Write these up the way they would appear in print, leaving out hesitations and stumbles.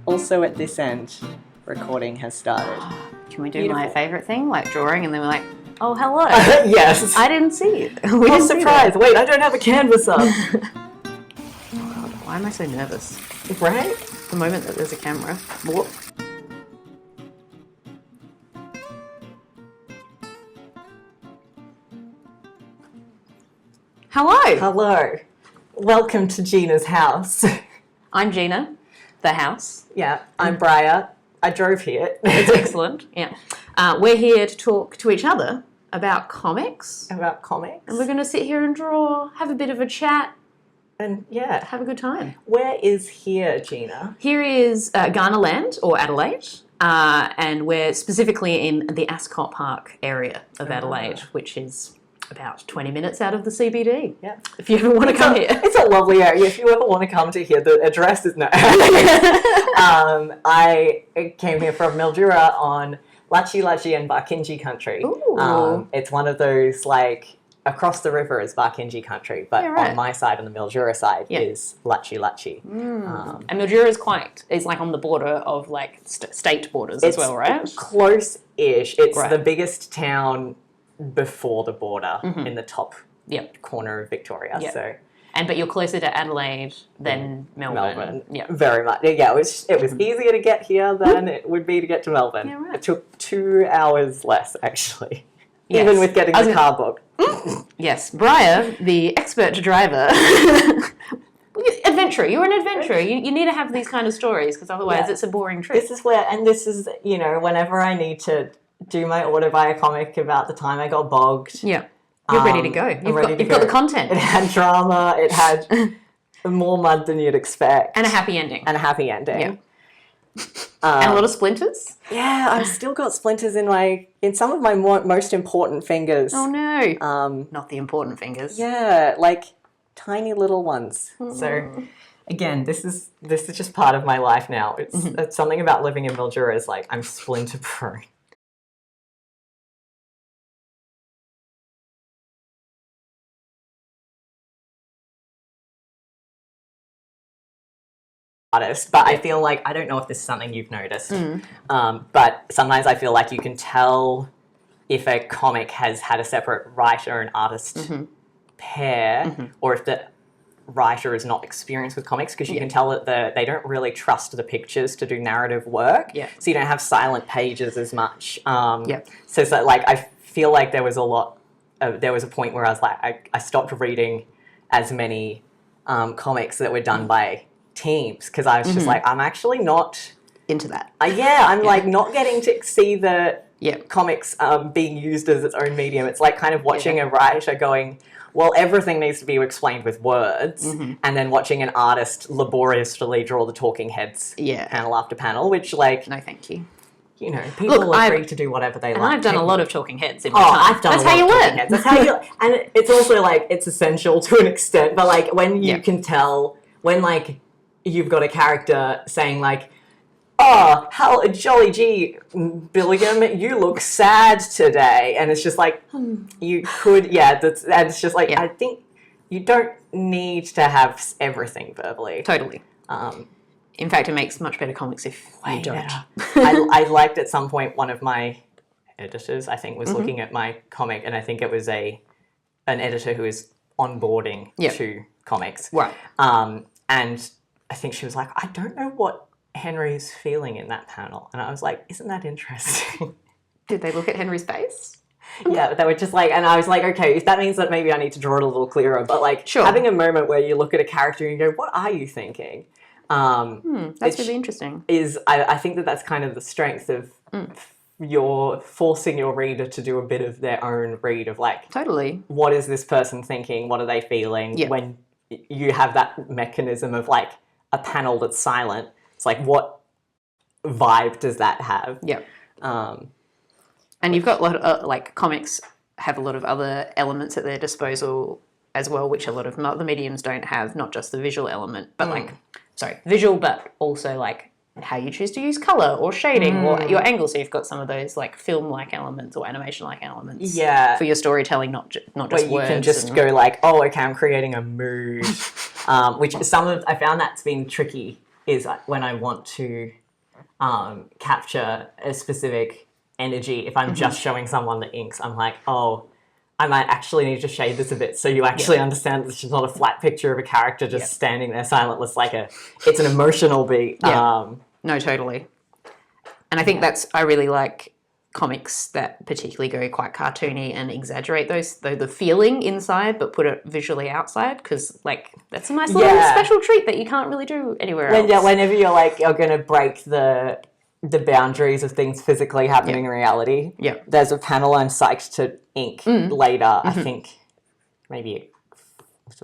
Also at this end, recording has started. Can we do Beautiful. my favourite thing, like drawing, and then we're like, oh, hello. Yes. I didn't see it. We didn't surprise. Wait, I don't have a canvas up. Oh, God, why am I so nervous? Right? The moment that there's a camera. What? Hello. Hello. Welcome to Gina's house. I'm Gina, the house. Yeah, I'm Briar. I drove here. It's excellent. Yeah. We're here to talk to each other about comics. About comics. And we're going to sit here and draw, have a bit of a chat, And yeah, have a good time. where is here, Gina? Here is Ghana Land, or Adelaide, and we're specifically in the Ascot Park area of Adelaide, which is about 20 minutes out of the CBD. Yeah. If you ever want to come here. It's a lovely area. If you ever want to come to here, the address is no. I came here from Mildura on Lachi and Barkinji country. Ooh. It's one of those, like, across the river is Barkinji country, but Yeah, right. on my side, on the Mildura side, Yeah. is Lachi. And Mildura is like on the border of like state borders as well, right? Close-ish. It's Right. the biggest town before the border in the top Yep. corner of Victoria. Yep. So But you're closer to Adelaide than Melbourne. Yeah. very much. Yeah, it was easier to get here than it would be to get to Melbourne. Yeah, right. It took 2 hours less, actually, Yes. even with getting the car booked. Yes, Briar, the expert driver. Adventurer. You're an adventurer. You need to have these kind of stories because otherwise it's a boring trip. This is whenever I need to do my order, buy a comic about the time I got bogged. Yeah. You're ready to go. You've got the content. It had drama. It had more mud than you'd expect. And a happy ending. And a happy ending. Yeah. And a lot of splinters? Yeah, I've still got splinters in some of my most important fingers. Oh no. Not the important fingers. Yeah, like tiny little ones. So again, this is just part of my life now. It's something about living in Mildura is like I'm splinter prone. Artist, but I feel like, I don't know if this is something you've noticed, but sometimes I feel like you can tell if a comic has had a separate writer and artist pair, or if the writer is not experienced with comics, because you can tell that they don't really trust the pictures to do narrative work, so you don't have silent pages as much. So like I feel like there was a point where I was like, I stopped reading as many comics that were done by teams, because I was just like, I'm actually not into that. I'm like not getting to see the comics being used as its own medium. It's like kind of watching a writer going, well, everything needs to be explained with words, and then watching an artist laboriously draw the talking heads panel after panel, which, like, no thank you. You know, people are free to do whatever they like. I've done a lot of talking heads in my time. I've done That's a lot how of you talking learn. heads. That's how you, and it's also like it's essential to an extent, but like when you can tell when like you've got a character saying like, oh, how jolly gee, Billiam, you look sad today, and it's just like you could, and it's just like I think you don't need to have everything verbally. Totally. In fact, it makes much better comics if you don't. I liked at some point one of my editors, I think, was looking at my comic, and I think it was an editor who is onboarding to comics. Right. And I think she was like, I don't know what Henry's feeling in that panel. And I was like, isn't that interesting? Did they look at Henry's face? Yeah, but they were just like, and I was like, okay, if that means that maybe I need to draw it a little clearer, but like having a moment where you look at a character and you go, what are you thinking? That's really interesting. I think that's kind of the strength of you're forcing your reader to do a bit of their own read of like, totally, what is this person thinking? What are they feeling? When you have that mechanism of like a panel that's silent, it's like, what vibe does that have? And you've got a lot of, like, comics have a lot of other elements at their disposal as well, which a lot of other mediums don't have, not just the visual element, but visual, but also like how you choose to use colour or shading or your angle. So you've got some of those like film-like elements or animation-like elements for your storytelling, not just words. You can just go like, oh, okay, I'm creating a mood, which I found that's been tricky is when I want to capture a specific energy. If I'm just showing someone the inks, I'm like, oh, I might actually need to shade this a bit so you actually understand this is not a flat picture of a character just standing there silentless it's an emotional beat. No, totally. And I think I really like comics that particularly go quite cartoony and exaggerate the feeling inside but put it visually outside, because like that's a nice little special treat that you can't really do anywhere else. Yeah, whenever you're like, you're going to break the boundaries of things physically happening in reality. Yeah. There's a panel I'm psyched to ink later. I think maybe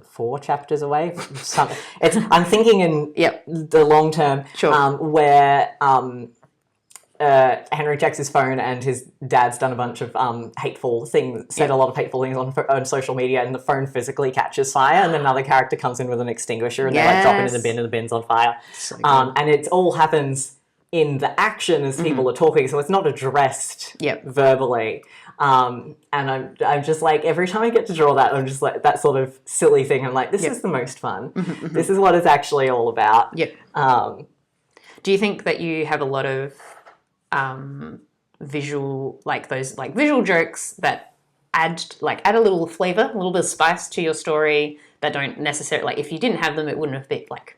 4 chapters away. I'm thinking in the long term, where Henry checks his phone and his dad's done a bunch of hateful things, said a lot of hateful things on social media, and the phone physically catches fire, and then another character comes in with an extinguisher and they like drop it in the bin and the bin's on fire. So and it all happens in the action as people are talking, so it's not addressed verbally. And I'm just like, every time I get to draw that, I'm just like, that sort of silly thing, I'm like, this is the most fun. This is what it's actually all about. Do you think that you have a lot of visual, like those like visual jokes that add a little flavor, a little bit of spice to your story that don't necessarily, like if you didn't have them, it wouldn't have been like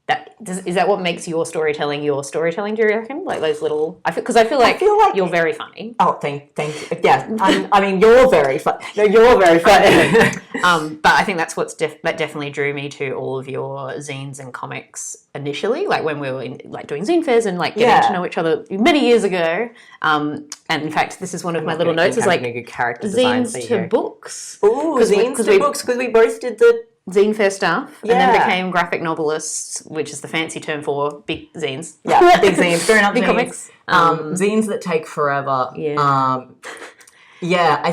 that? Is that what makes your storytelling, do you reckon? Like those little, I feel like you're very funny. Oh, thank you. Yeah, I mean, you're very funny. No, you're very funny. But I think that's that definitely drew me to all of your zines and comics initially, like when we were doing zine fairs and like getting to know each other many years ago. And in fact, this is one of my little notes, is like zines to books. Ooh, zines to books, because we both did the zine fair stuff, and then became graphic novelists, which is the fancy term for big zines. Yeah, big zines, fair enough. Big comics. Zines that take forever. I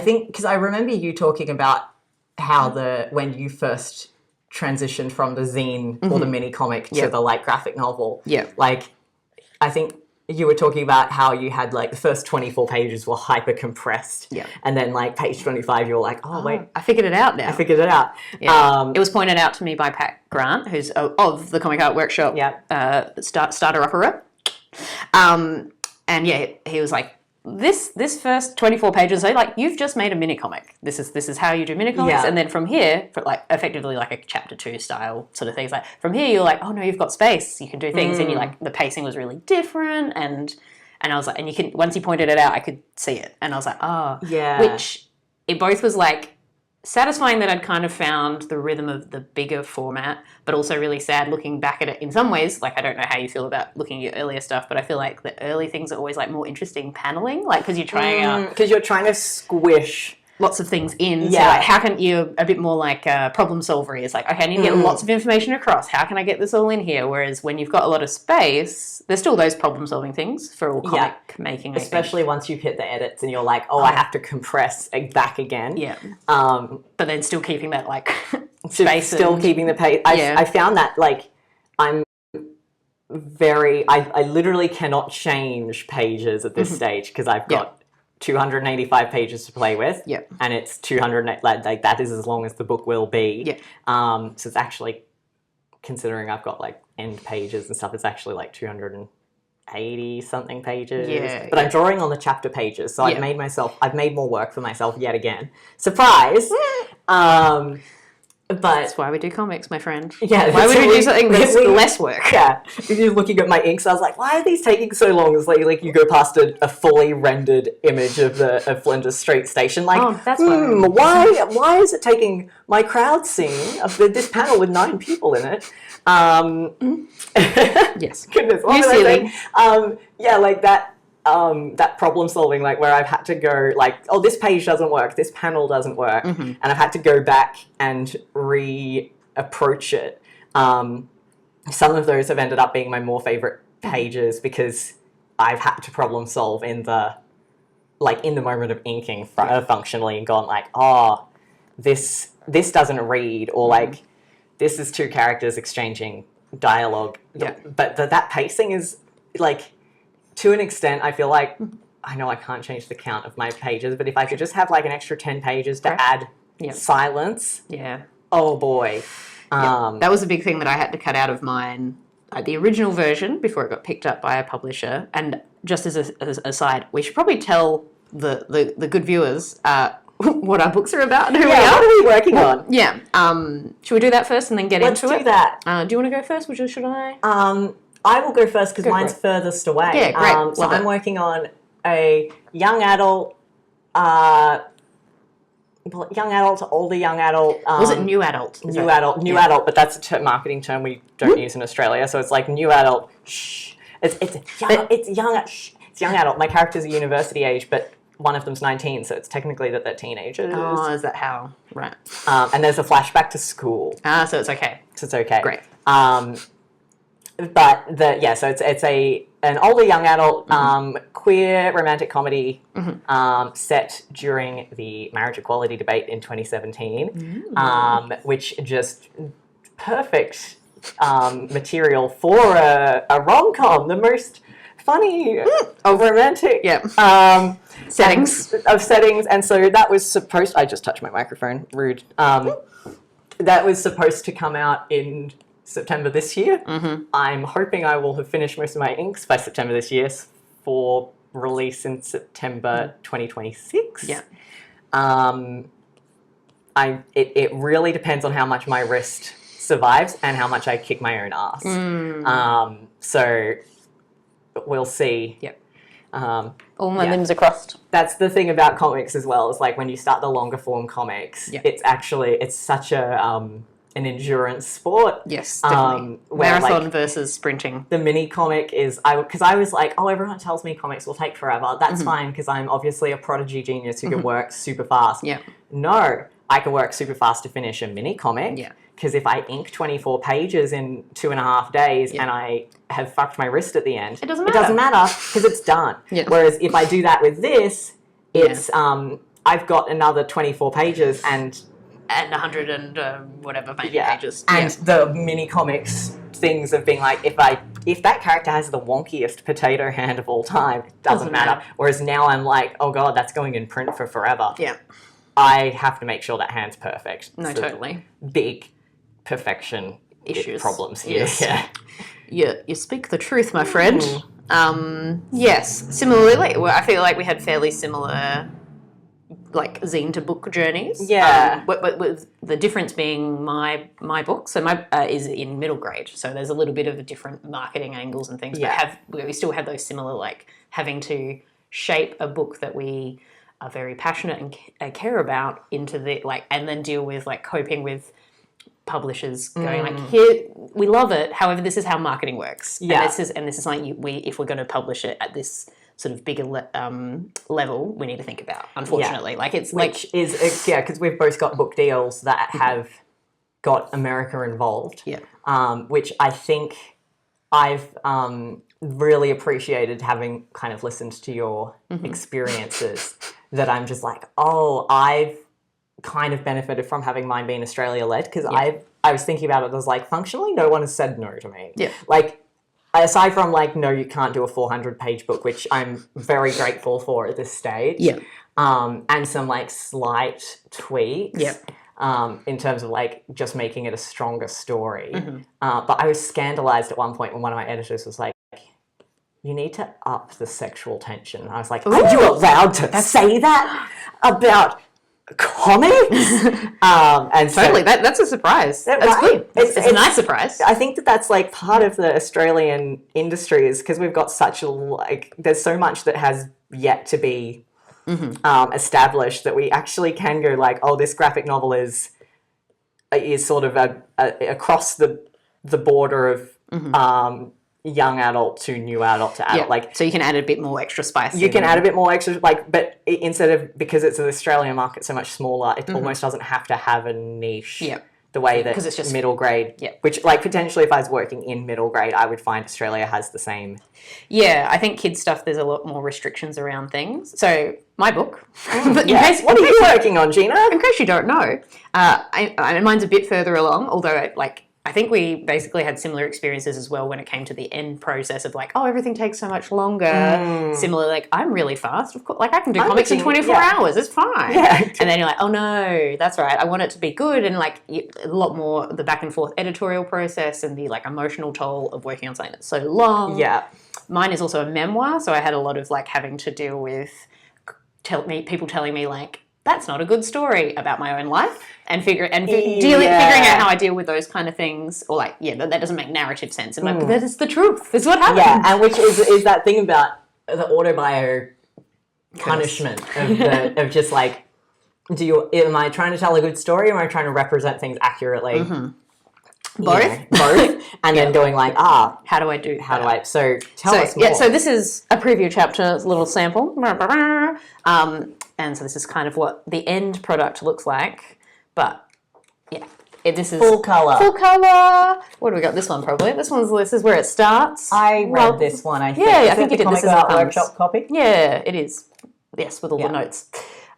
think, because I remember you talking about how when you first transitioned from the zine or the mini comic to the like graphic novel. Yeah. Like, I think you were talking about how you had like the first 24 pages were hyper compressed. Yeah. And then like page 25, you were like, oh wait. I figured it out now. Yeah. It was pointed out to me by Pat Grant, who's of the Comic Art Workshop starter opera. And yeah, he was like, this first 24 pages, so like you've just made a mini comic. This is how you do mini comics, and then from here, for like effectively like a chapter 2 style sort of things. Like from here, you're like, oh no, you've got space, you can do things, and you like the pacing was really different, and I was like, and you can, once he pointed it out, I could see it, and I was like, oh yeah, which it both was like satisfying that I'd kind of found the rhythm of the bigger format, but also really sad looking back at it in some ways. Like, I don't know how you feel about looking at earlier stuff, but I feel like the early things are always like more interesting paneling, like because you're trying because you're trying to squish lots of things in. Yeah. So like, how can you, a bit more like problem solver is like, okay, I need to get lots of information across. How can I get this all in here? Whereas when you've got a lot of space, there's still those problem solving things for all comic making. Especially once you've hit the edits and you're like, I have to compress back again. Yeah. But then still keeping that like space. Still keeping the page. I found that like I literally cannot change pages at this stage because I've got 285 pages to play with, and it's 200, like that is as long as the book will be. So it's actually, considering I've got like end pages and stuff, it's actually like 280 something pages. But I'm drawing on the chapter pages, so I've made more work for myself yet again. Surprise! But that's why we do comics, my friend. Yeah, why would we do something that's less work? Yeah, if you're looking at my inks, I was like, why are these taking so long? It's like you go past a fully rendered image of Flinders Street Station. Like, that's why is it taking my crowd scene of this panel with 9 people in it? Yes. Goodness, what was I saying? Yeah, like that. That problem solving, like where I've had to go like, oh, this page doesn't work, this panel doesn't work, and I've had to go back and re-approach it. Some of those have ended up being my more favorite pages because I've had to problem solve in the moment of inking functionally and gone like, oh, this doesn't read, or like this is 2 characters exchanging dialogue. But that pacing is like, to an extent, I feel like, I know I can't change the count of my pages, but if I could just have like an extra 10 pages to add silence. Yeah. Oh boy. That was a big thing that I had to cut out of mine the original version before it got picked up by a publisher. And just as an aside, we should probably tell the good viewers what our books are about and who we are. What are we working on? Yeah. Should we do that first and then get into it? Let's do that. Do you want to go first, or should I? I will go first because mine's furthest away. Yeah, great. So I'm working on a young adult, to older young adult. Was it new adult? New adult, but that's a marketing term we don't use in Australia. So it's like new adult. Shh. It's young adult. My character's a university age, but one of them's 19, so it's technically that they're teenagers. Oh, is that how? Right. And there's a flashback to school. So it's okay. So it's okay. Great. But so it's an older young adult queer romantic comedy set during the marriage equality debate in 2017, which just perfect material for a rom-com, the most funny of romantic settings. And so that was supposed... I just touched my microphone. Rude. That was supposed to come out in September this year. I'm hoping I will have finished most of my inks by September this year for release in September 2026. Yeah. It really depends on how much my wrist survives and how much I kick my own ass. So we'll see. Yep. All my limbs are crossed. That's the thing about comics as well. Is like when you start the longer form comics, it's such an endurance sport. Yes, definitely. Marathon versus sprinting. The mini comic is, because I was like, everyone tells me comics will take forever. That's fine, because I'm obviously a prodigy genius who can work super fast. Yeah. No, I can work super fast to finish a mini comic. Yeah. Because if I ink 24 pages in 2.5 days and I have fucked my wrist at the end, it doesn't matter because it's done. Yeah. Whereas if I do that with this, it's I've got another 24 pages and 100 and whatever pages. And the mini comics things of being like, if that character has the wonkiest potato hand of all time, it doesn't matter. Whereas now I'm like, oh god, that's going in print for forever. Yeah. I have to make sure that hand's perfect. No, totally. Big perfection issues, problems here. Yes. Yeah. You speak the truth, my friend. Yes. Similarly, I feel like we had fairly similar zine to book journeys. Yeah. But with the difference being my book, so my is in middle grade, so there's a little bit of a different marketing angles and things. Yeah. But we still have those similar having to shape a book that we are very passionate and care about into the and then deal with coping with publishers going here we love it, however this is how marketing works. And this is something if we're going to publish it at this sort of bigger level, we need to think about, unfortunately. Because we've both got book deals that have got America involved. Which I think I've really appreciated, having kind of listened to your experiences, that I'm just like, I've kind of benefited from having mine being Australia-led, because I was thinking about it, I was like, functionally no one has said no to me. Aside from no, you can't do a 400-page book, which I'm very grateful for at this stage. And some slight tweaks. In terms of just making it a stronger story. But I was scandalized at one point when one of my editors was like, you need to up the sexual tension. And I was like, are you allowed to say that about comics? And totally, that's a surprise. That's good. It's a nice surprise. I think that's part of the Australian industry, is because we've got such there's so much that has yet to be established, that we actually can go this graphic novel is sort of across the border of young adult to new adult to adult. So you can add a bit more extra spice. You can add a bit more extra, but instead of, because it's an Australian market so much smaller, it almost doesn't have to have a niche. The way that it's just middle grade, which potentially if I was working in middle grade, I would find Australia has the same. Yeah, I think kids stuff, there's a lot more restrictions around things. So my book, what are you working on, Gina? In case you don't know, mine's a bit further along, although I think we basically had similar experiences as well when it came to the end process of like, oh, everything takes so much longer. Similarly, like, I'm really fast. Of course, like I can do comics in 24 hours. It's fine. Yeah. And then you're like, oh no, that's right. I want it to be good. And like a lot more the back and forth editorial process and the like emotional toll of working on something that's so long. Yeah. Mine is also a memoir. So I had a lot of like having to deal with people telling me like, that's not a good story about my own life, and figuring out how I deal with those kind of things, or like, that doesn't make narrative sense. And like, but that is the truth. It's what happens. Yeah, and which is that thing about the autobio punishment of just like, am I trying to tell a good story, or am I trying to represent things accurately? Both, and then going like, how do I do? So tell us more. Yeah, so this is a preview chapter, it's a little sample. And so this is kind of what the end product looks like. But yeah, this is full color. What do we got? This one probably. This is where it starts. I read this one. I think. Yeah, I think you did. This is a workshop copy. Yeah, it is. Yes, with all the notes.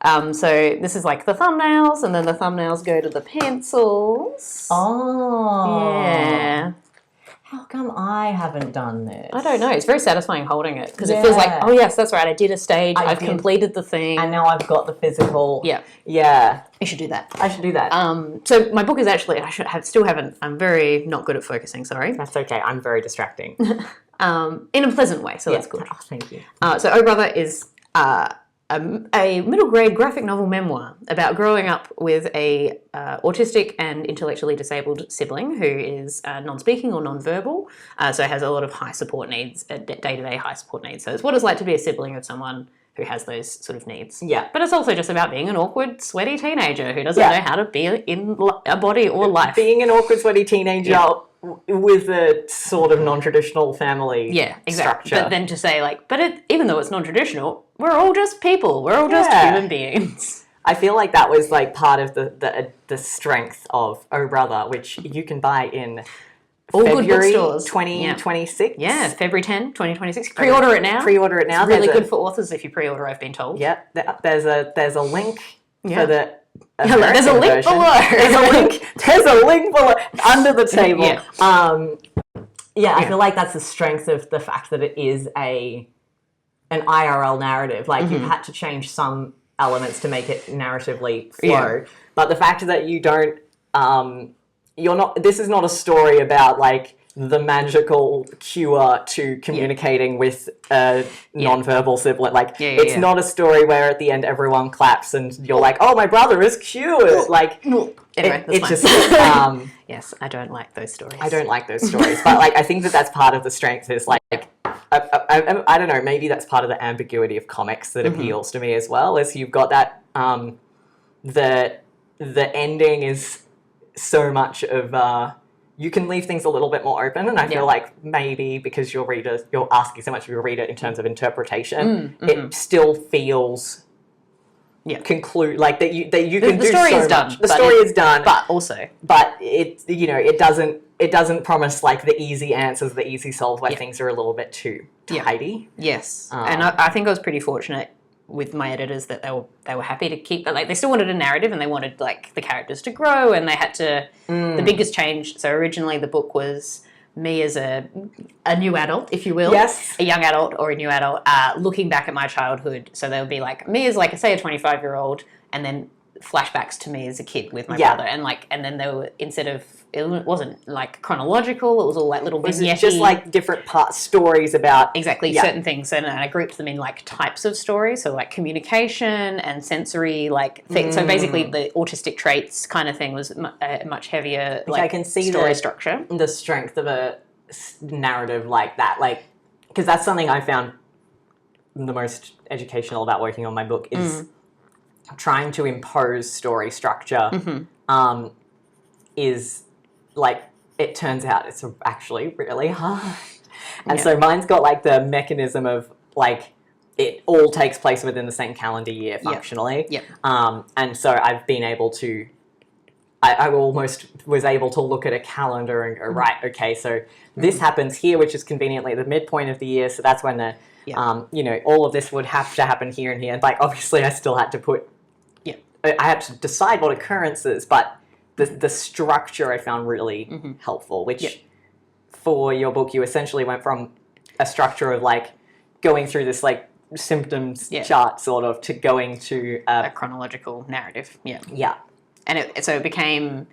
So this is like the thumbnails, and then the thumbnails go to the pencils. Oh. Yeah. How come I haven't done this? I don't know. It's very satisfying holding it because it feels like, oh yes, that's right. I did a stage. I've completed the thing, and now I've got the physical. Yeah. Yeah. You should do that. I should do that. So my book is actually, still haven't. I'm very not good at focusing. Sorry. That's okay. I'm very distracting. In a pleasant way. So that's good. Oh, thank you. So Oh Brother is a middle grade graphic novel memoir about growing up with a autistic and intellectually disabled sibling who is non-speaking or non-verbal, so has a lot of high support needs, day-to-day high support needs. So it's what it's like to be a sibling of someone who has those sort of needs. Yeah. But it's also just about being an awkward, sweaty teenager who doesn't know how to be in a body or life. Being an awkward, sweaty teenager with a sort of non-traditional family structure. But then to say like, even though it's non-traditional, we're all just people. We're all just human beings. I feel like that was like part of the strength of Oh Brother, which you can buy in all February good bookstores. 2026. Yeah, February 10, 2026. Pre-order it now. It's really good for authors if you pre-order, I've been told. Yeah, there's a link for the there's a link below. There's a link below under the table. I feel like that's the strength of the fact that it is an IRL narrative. Like you've had to change some elements to make it narratively flow, but the fact that you don't, this is not a story about like the magical cure to communicating with a non-verbal sibling. Like, it's not a story where at the end everyone claps and you're like, oh, my brother is cured. Like, anyway, it's just... yes, I don't like those stories. I don't like those stories. But, like, I think that's part of the strength is, like, I don't know, maybe that's part of the ambiguity of comics that appeals to me as well, is you've got that, the ending is so much of... you can leave things a little bit more open, and I feel like maybe because you're asking so much of your reader in terms of interpretation, it still feels conclude like that you can do so much. The story is done, but it doesn't promise like the easy answers, the easy solve where things are a little bit too tidy. Yes, and I think I was pretty fortunate with my editors that they were happy to keep, like, they still wanted a narrative and they wanted like the characters to grow, and they had to the biggest change. So originally the book was me as a new adult, if you will, a young adult or a new adult, looking back at my childhood. So there would be like me as like say a 25-year-old, and then flashbacks to me as a kid with my brother, and then they were, instead of, it wasn't like chronological, it was all like little vignettes, just like different stories about certain things, and I grouped them in like types of stories, so like communication and sensory like things. So basically the autistic traits kind of thing was a much heavier like I can see story structure, the strength of a narrative like that, like, because that's something I found the most educational about working on my book is trying to impose story structure is like, it turns out it's actually really hard. And so mine's got like the mechanism of like, it all takes place within the same calendar year functionally. And so I've been able to, I almost was able to look at a calendar and go, right, okay, so this happens here, which is conveniently the midpoint of the year. So that's when the, all of this would have to happen here and here. And like, obviously I still had to put, I had to decide what occurrences, but the structure I found really helpful, which for your book, you essentially went from a structure of like going through this like symptoms chart sort of to going to a chronological narrative. Yeah. Yeah. And so it became,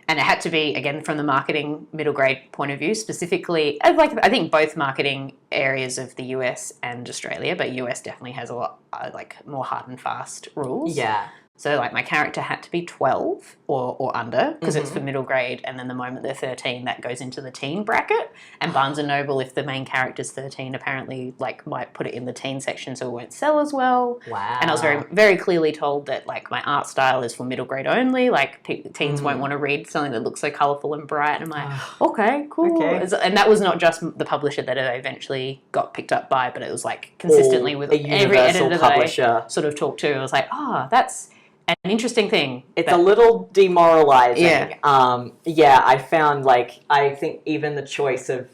and it had to be, again, from the marketing middle grade point of view, specifically, like I think both marketing areas of the US and Australia, but US definitely has a lot, like more hard and fast rules. Yeah. So like my character had to be 12 or under because it's for middle grade, and then the moment they're 13 that goes into the teen bracket, and Barnes & Noble, if the main character's 13, apparently like might put it in the teen section so it won't sell as well. Wow. And I was very, very clearly told that like my art style is for middle grade only, like teens won't want to read something that looks so colourful and bright, and I'm like, okay, cool. Okay. And that was not just the publisher that it eventually got picked up by, but it was like consistently with every editor publisher that I sort of talked to. I was like, that's an interesting thing. It's a little demoralizing. Yeah. I found like, I think even the choice of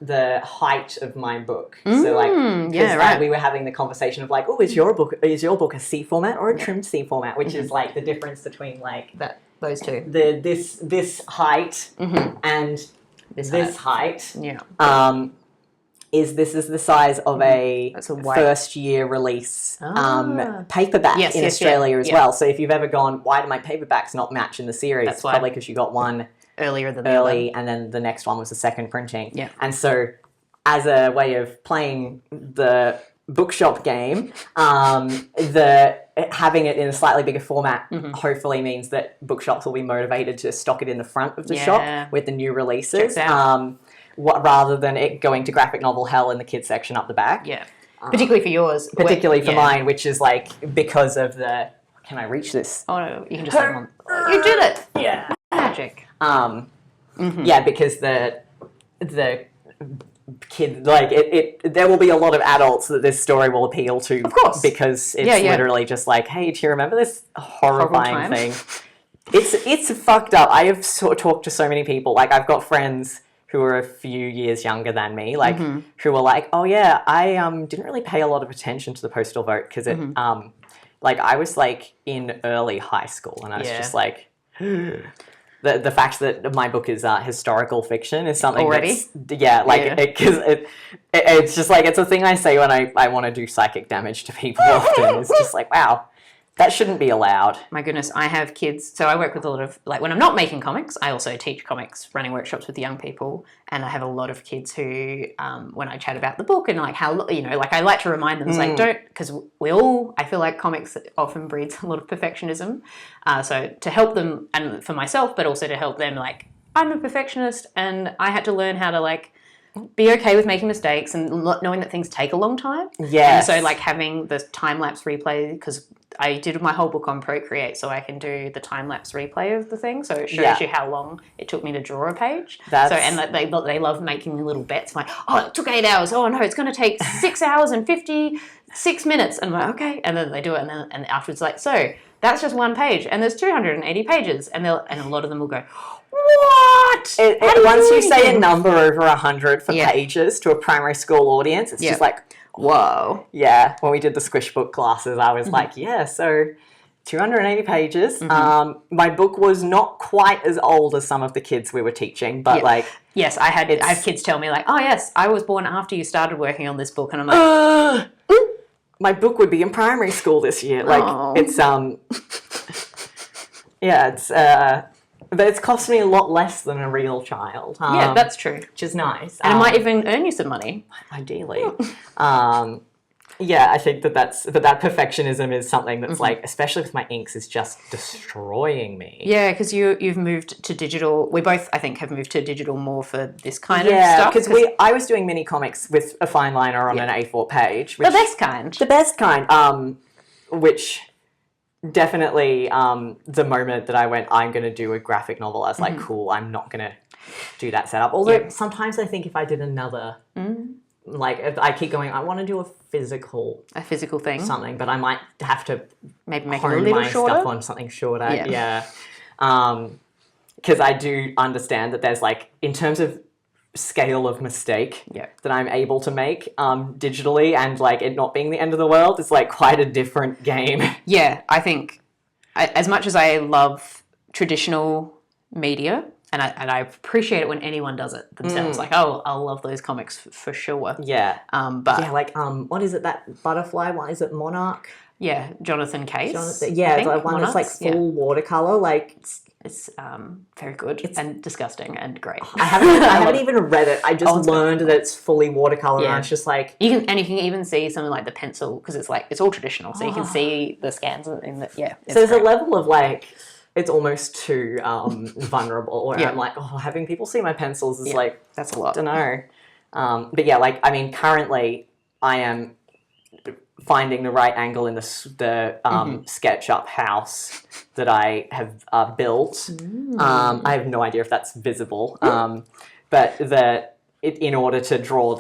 the height of my book. So like, we were having the conversation of like, is your book a C format or a trimmed C format? Which is like the difference between like those two. This height and this height. Yeah. This is the size of a first year release paperback in Australia as well. So if you've ever gone, why do my paperbacks not match in the series? It's probably because you got one earlier than and then the next one was the second printing. Yeah. And so as a way of playing the bookshop game, having it in a slightly bigger format hopefully means that bookshops will be motivated to stock it in the front of the shop with the new releases. Rather than it going to graphic novel hell in the kids section up the back. Yeah. Particularly for yours. Particularly for mine, which is like because of the... Can I reach this? Oh, no, you can just... you did it! Yeah. Magic. Yeah, because the kid... Like, there will be a lot of adults that this story will appeal to. Of course. Because it's literally just like, hey, do you remember this horrifying thing? It's fucked up. I have talked to so many people. Like, I've got friends who are a few years younger than me, like who were like, oh yeah, I didn't really pay a lot of attention to the postal vote because it, like I was like in early high school and I was just like, the fact that my book is historical fiction is something already, it's just like, it's a thing I say when I want to do psychic damage to people often. It's just like, wow. That shouldn't be allowed. My goodness, I have kids. So I work with a lot of, like when I'm not making comics, I also teach comics, running workshops with young people. And I have a lot of kids who, when I chat about the book and like how, you know, like I like to remind them, it's like because I feel like comics often breeds a lot of perfectionism. So to help them, and for myself, but also to help them, like I'm a perfectionist and I had to learn how to like be okay with making mistakes and knowing that things take a long time. Yes. And so like having the time-lapse replay, because I did my whole book on Procreate so I can do the time-lapse replay of the thing. So it shows you how long it took me to draw a page. And they love making me little bets. Like, oh, it took 8 hours. Oh, no, it's going to take 6 hours and 56 minutes. And I'm like, okay. And then they do it. And afterwards, like, so that's just one page. And there's 280 pages. And a lot of them will go, what? Once you say a number over 100 for pages to a primary school audience, it's just like, whoa. Yeah. When we did the squish book classes, I was like, so 280 pages. My book was not quite as old as some of the kids we were teaching, but like... Yes, I have kids tell me like, oh yes, I was born after you started working on this book. And I'm like... my book would be in primary school this year. Like, it's... but it's cost me a lot less than a real child. Yeah, that's true. Which is nice. And it might even earn you some money. Ideally. I think that that perfectionism is something that's like, especially with my inks, is just destroying me. Yeah, because you've moved to digital. We both, I think, have moved to digital more for this kind of stuff. Yeah, because I was doing mini comics with a fine liner on an A4 page. The best kind. The best kind. Which... Definitely the moment that I went, I'm going to do a graphic novel, I was like, cool, I'm not going to do that setup. Although sometimes I think if I did another, like if I keep going, I want to do a physical thing. Something, but I might have to maybe make it a hone little my shorter. stuff on something shorter. Yeah. Because I do understand that there's like, in terms of scale of mistake that I'm able to make digitally, and like it not being the end of the world, it's like quite a different game. Yeah, I think as much as I love traditional media, and I appreciate it when anyone does it themselves. Like, oh, I'll love those comics for sure. Yeah. But yeah, like what is it, that butterfly one? Is it Monarch? yeah, Jonathan Case. Yeah, the one that's like full watercolor. Like it's very good and disgusting and great. I haven't even read it. I just learned that it's fully watercolor, and it's just like you can even see something like the pencil, because it's all traditional, so you can see the scans in the So there's a level of like, it's almost too vulnerable, where I'm like, oh, having people see my pencils is like, that's a lot. I don't know. But yeah, like, I mean, currently I am finding the right angle in the SketchUp house that I have built. I have no idea if that's visible, but in order to draw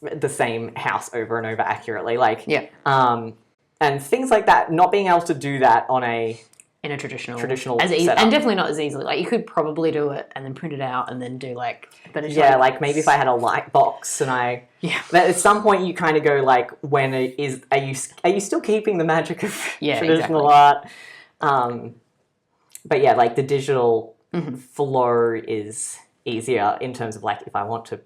the same house over and over accurately, like and things like that. Not being able to do that on in a traditional setup. And definitely not as easily. Like, you could probably do it and then print it out and then do like, but it's like maybe if I had a light box and but at some point you kind of go like, are you still keeping the magic of traditional art? But yeah, like the digital flow is easier in terms of like, if I want to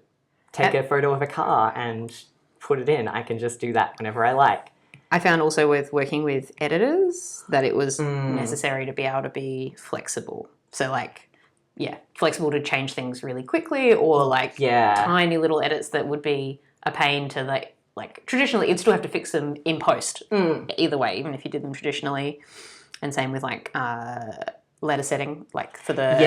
take a photo of a car and put it in, I can just do that whenever I like. I found also with working with editors that it was necessary to be able to be flexible. So like, flexible to change things really quickly, or like tiny little edits that would be a pain to like traditionally you'd still have to fix them in post either way, even if you did them traditionally. And same with like letter setting, like for the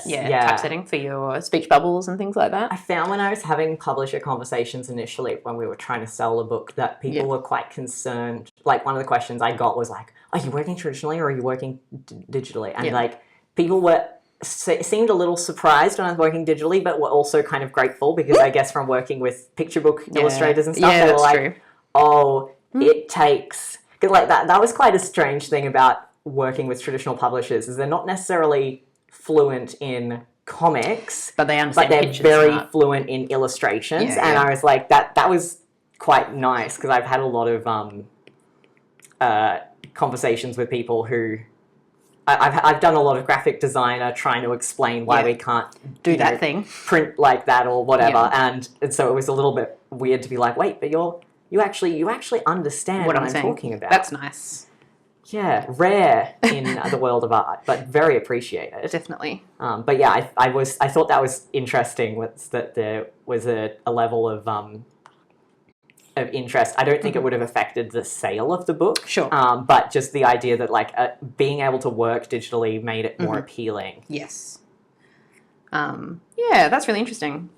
typesetting for your speech bubbles and things like that. I found when I was having publisher conversations initially, when we were trying to sell a book, that people were quite concerned. Like, one of the questions I got was like, are you working traditionally or are you working digitally? And like, people seemed a little surprised when I was working digitally, but were also kind of grateful, because I guess from working with picture book illustrators and stuff, they were like, oh, it takes, because like that was quite a strange thing about working with traditional publishers, is they're not necessarily fluent in comics, but they understand, but they're very fluent in illustrations. And I was like, that was quite nice, because I've had a lot of conversations with people who I've done a lot of graphic designer trying to explain why we can't do that thing, print like that or whatever, and so it was a little bit weird to be like, wait, but you actually understand what I'm talking about. That's nice. Yeah, rare in the world of art, but very appreciated. Definitely. But yeah, I thought that was interesting, was that there was a level of interest. I don't think it would have affected the sale of the book. Sure. But just the idea that like being able to work digitally made it more appealing. Yes. Yeah, that's really interesting.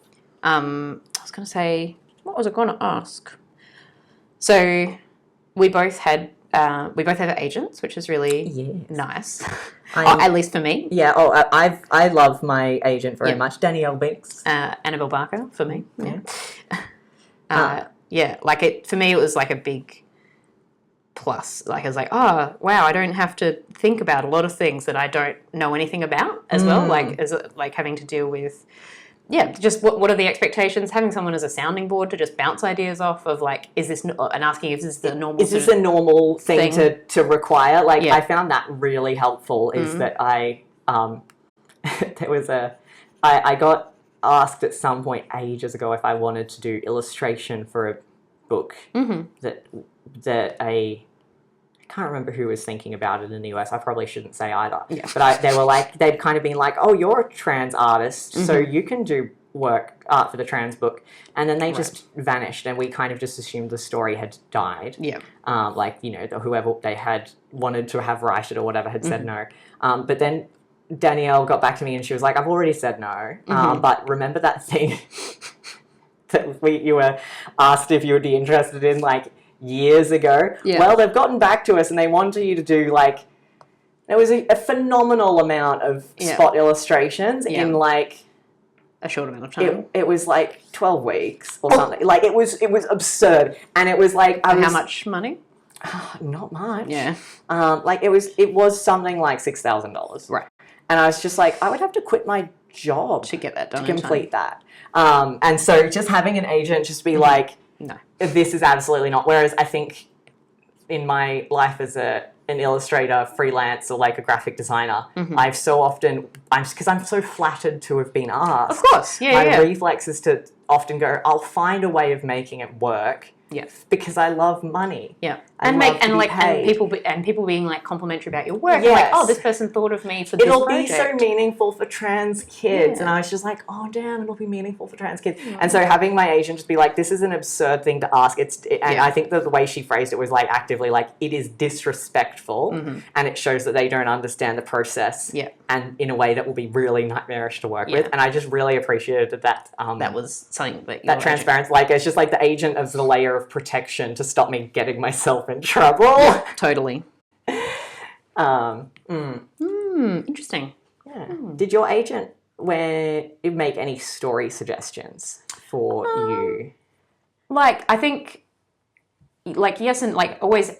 I was going to say, what was I going to ask? So we both have agents, which is really nice. At least for me. Yeah. Oh, I love my agent very much. Danielle Binks. Annabelle Barker for me. Yeah. Like for me, it was like a big plus. Like, I was like, oh wow, I don't have to think about a lot of things that I don't know anything about as well. Like having to deal with. Yeah, just what are the expectations? Having someone as a sounding board to just bounce ideas off of, like, is this, and asking if this is the normal. Is this a normal thing to require? Like, I found that really helpful. Is that I I got asked at some point ages ago if I wanted to do illustration for a book that I can't remember who was thinking about it in the US. I probably shouldn't say either. Yeah. But they were like, they'd kind of been like, oh, you're a trans artist, so you can do art for the trans book. And then they just vanished, and we kind of just assumed the story had died. Yeah. Like, you know, whoever they had wanted to have write it or whatever had said no. But then Danielle got back to me and she was like, I've already said no. But remember that thing that you were asked if you would be interested in, like, years ago? Well, they've gotten back to us and they wanted you to do, like, there was a phenomenal amount of spot illustrations in, like, a short amount of time. It was like 12 weeks or something. Like, it was absurd. And it was like, how much money? Not much. Yeah. Like, it was something like $6,000. Right. And I was just like, I would have to quit my job to get that done, to complete that. And so just having an agent just be like, no, this is absolutely not. Whereas I think in my life as a an illustrator, freelance, or like a graphic designer, I've so often, because I'm so flattered to have been asked. Of course, yeah, my reflex is to often go, I'll find a way of making it work. Yes. Because I love money. Yeah. And people being like complimentary about your work. Yes. Like, oh, this person thought of me for this project. It'll be so meaningful for trans kids. And I was just like, oh damn, it'll be meaningful for trans kids. And so having my agent just be like, this is an absurd thing to ask. I think that the way she phrased it was like actively like, it is disrespectful and it shows that they don't understand the process and in a way that will be really nightmarish to work with. And I just really appreciated that. That was something that transparency. Like, it's just like the agent of the layer of protection to stop me getting myself in trouble. Yeah, totally. Interesting. Yeah. Did your agent make any story suggestions for you? Like, I think, like, yes, and like always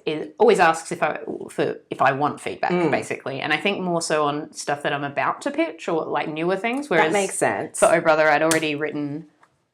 asks if I want feedback, basically. And I think more so on stuff that I'm about to pitch or like newer things. Whereas that makes sense. For Oh Brother, I'd already written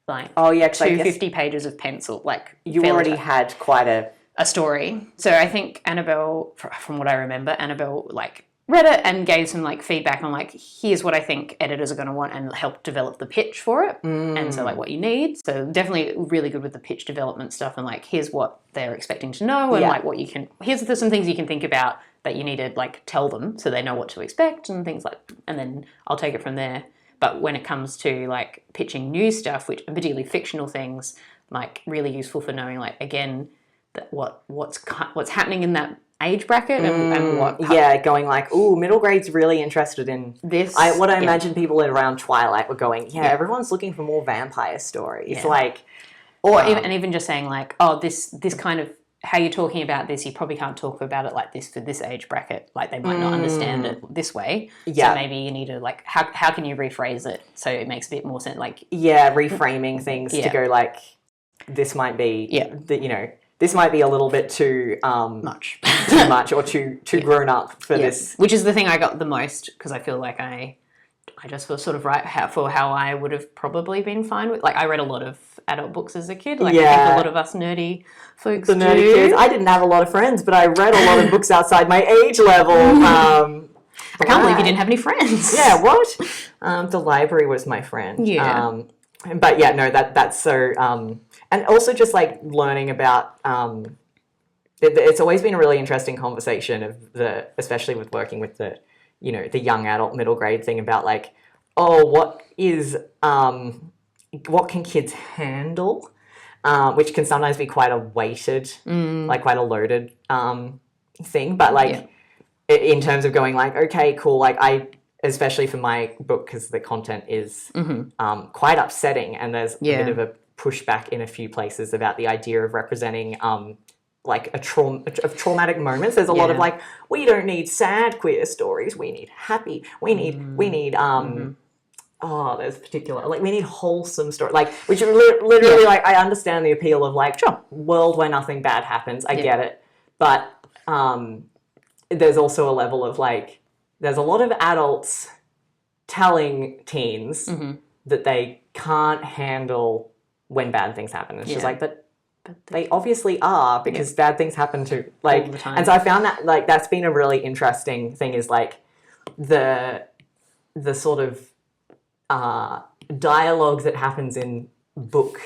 like 250 pages of pencil. Like, you already had quite a story. So I think Annabelle, from what I remember, Annabelle like read it and gave some like feedback on like, here's what I think editors are going to want, and help develop the pitch for it. And so like what you need. So definitely really good with the pitch development stuff, and like, here's what they're expecting to know, and like what you can, there's some things you can think about that you need to like tell them so they know what to expect and things like, and then I'll take it from there. But when it comes to like pitching new stuff, which and particularly fictional things, like really useful for knowing like, again, that what's happening in that age bracket and what going like, ooh, middle grade's really interested in this. I imagine people around Twilight were going, everyone's looking for more vampire stories, like, or even just saying like, oh, this kind of how you're talking about this, you probably can't talk about it like this for this age bracket. Like, they might not understand it this way. Yeah. So maybe you need to like, how can you rephrase it so it makes a bit more sense? Like, reframing things to go like, this might be this might be a little bit too much or too grown up for this. Which is the thing I got the most, because I feel like I just was sort of right for how I would have probably been fine with. Like, I read a lot of adult books as a kid. Like, I think a lot of us nerdy folks the nerdy kids. I didn't have a lot of friends, but I read a lot of books outside my age level. I can't believe you didn't have any friends. Yeah, what? The library was my friend. Yeah. But yeah, no, that's so... and also just like learning about... it's always been a really interesting conversation especially with working with the young adult middle grade thing about like, what can kids handle? Which can sometimes be quite a weighted, like quite a loaded thing. But like in terms of going like, okay, cool, like especially for my book, because the content is quite upsetting, and there's a bit of a pushback in a few places about the idea of representing like of traumatic moments. There's a lot of like, we don't need sad queer stories, we need happy, we need there's particular, like, we need wholesome stories, like, which are literally like, I understand the appeal of like, world where nothing bad happens, I get it, but there's also a level of like, there's a lot of adults telling teens that they can't handle when bad things happen. It's just like, but they obviously are, because bad things happen to like all the time. And so I found that like that's been a really interesting thing, is like the sort of dialogue that happens in book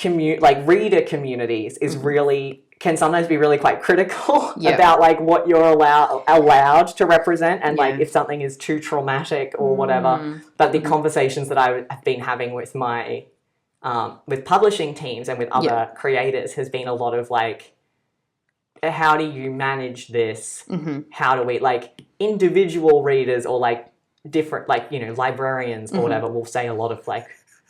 like reader communities is really can sometimes be really quite critical about like what you're allowed to represent, and like if something is too traumatic or whatever. But the conversations that I've been having with my with publishing teams and with other creators has been a lot of like, how do you manage this? How do we, like, individual readers or like different, like, librarians or whatever will say a lot of like,